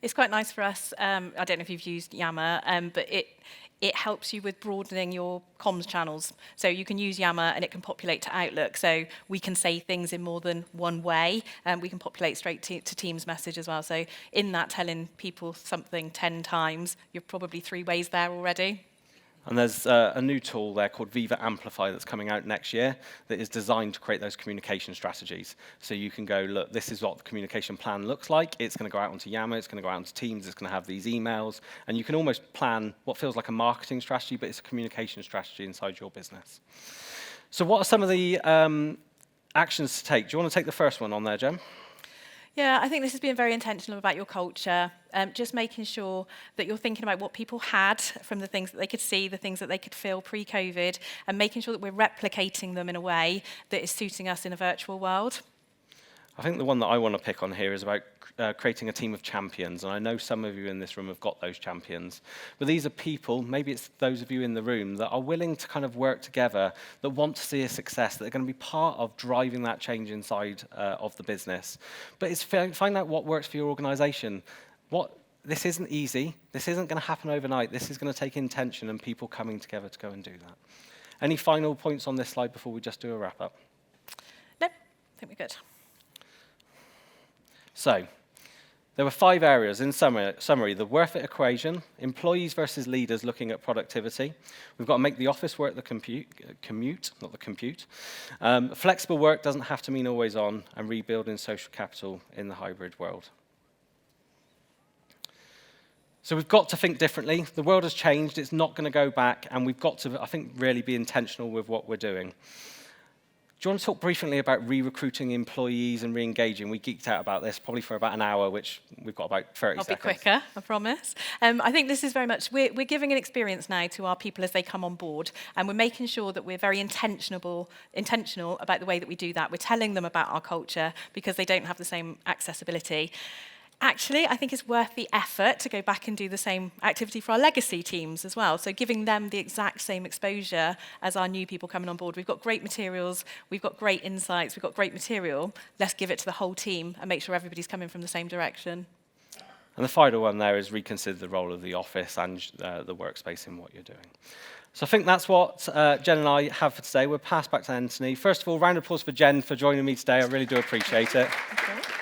It's quite nice for us. I don't know if you've used Yammer, but it helps you with broadening your comms channels. So you can use Yammer and it can populate to Outlook. So we can say things in more than one way, and we can populate straight to Teams message as well. So in that, telling people something 10 times, you're probably 3 ways there already. And there's a new tool there called Viva Amplify that's coming out next year that is designed to create those communication strategies. So you can go, look, this is what the communication plan looks like. It's going to go out onto Yammer, it's going to go out onto Teams, it's going to have these emails. And you can almost plan what feels like a marketing strategy, but it's a communication strategy inside your business. So what are some of the actions to take? Do you want to take the first one on there, Jem? Yeah, I think this is being very intentional about your culture, just making sure that you're thinking about what people had from the things that they could see, the things that they could feel pre-COVID, and making sure that we're replicating them in a way that is suiting us in a virtual world. I think the one that I want to pick on here is about creating a team of champions, and I know some of you in this room have got those champions. But these are people, maybe it's those of you in the room, that are willing to kind of work together, that want to see a success, that are going to be part of driving that change inside of the business. But it's find out what works for your organization. This isn't easy. This isn't going to happen overnight. This is going to take intention and people coming together to go and do that. Any final points on this slide before we just do a wrap-up? No, I think we're good. So, there were 5 areas in summary: the worth it equation, employees versus leaders looking at productivity. We've got to make the office work the commute, not the compute. Flexible work doesn't have to mean always on, and rebuilding social capital in the hybrid world. So we've got to think differently. The world has changed. It's not going to go back, and we've got to, I think, really be intentional with what we're doing. Do you want to talk briefly about re-recruiting employees and re-engaging? We geeked out about this probably for about an hour, which we've got about 30 seconds. I'll be quicker, I promise. I think this is very much, we're giving an experience now to our people as they come on board, and we're making sure that we're very intentional about the way that we do that. We're telling them about our culture because they don't have the same accessibility. Actually, I think it's worth the effort to go back and do the same activity for our legacy teams as well. So giving them the exact same exposure as our new people coming on board. We've got great materials, we've got great insights, we've got great material. Let's give it to the whole team and make sure everybody's coming from the same direction. And the final one there is reconsider the role of the office and the workspace in what you're doing. So I think that's what Jen and I have for today. We'll pass back to Anthony. First of all, round of applause for Jen for joining me today. I really do appreciate it. Okay.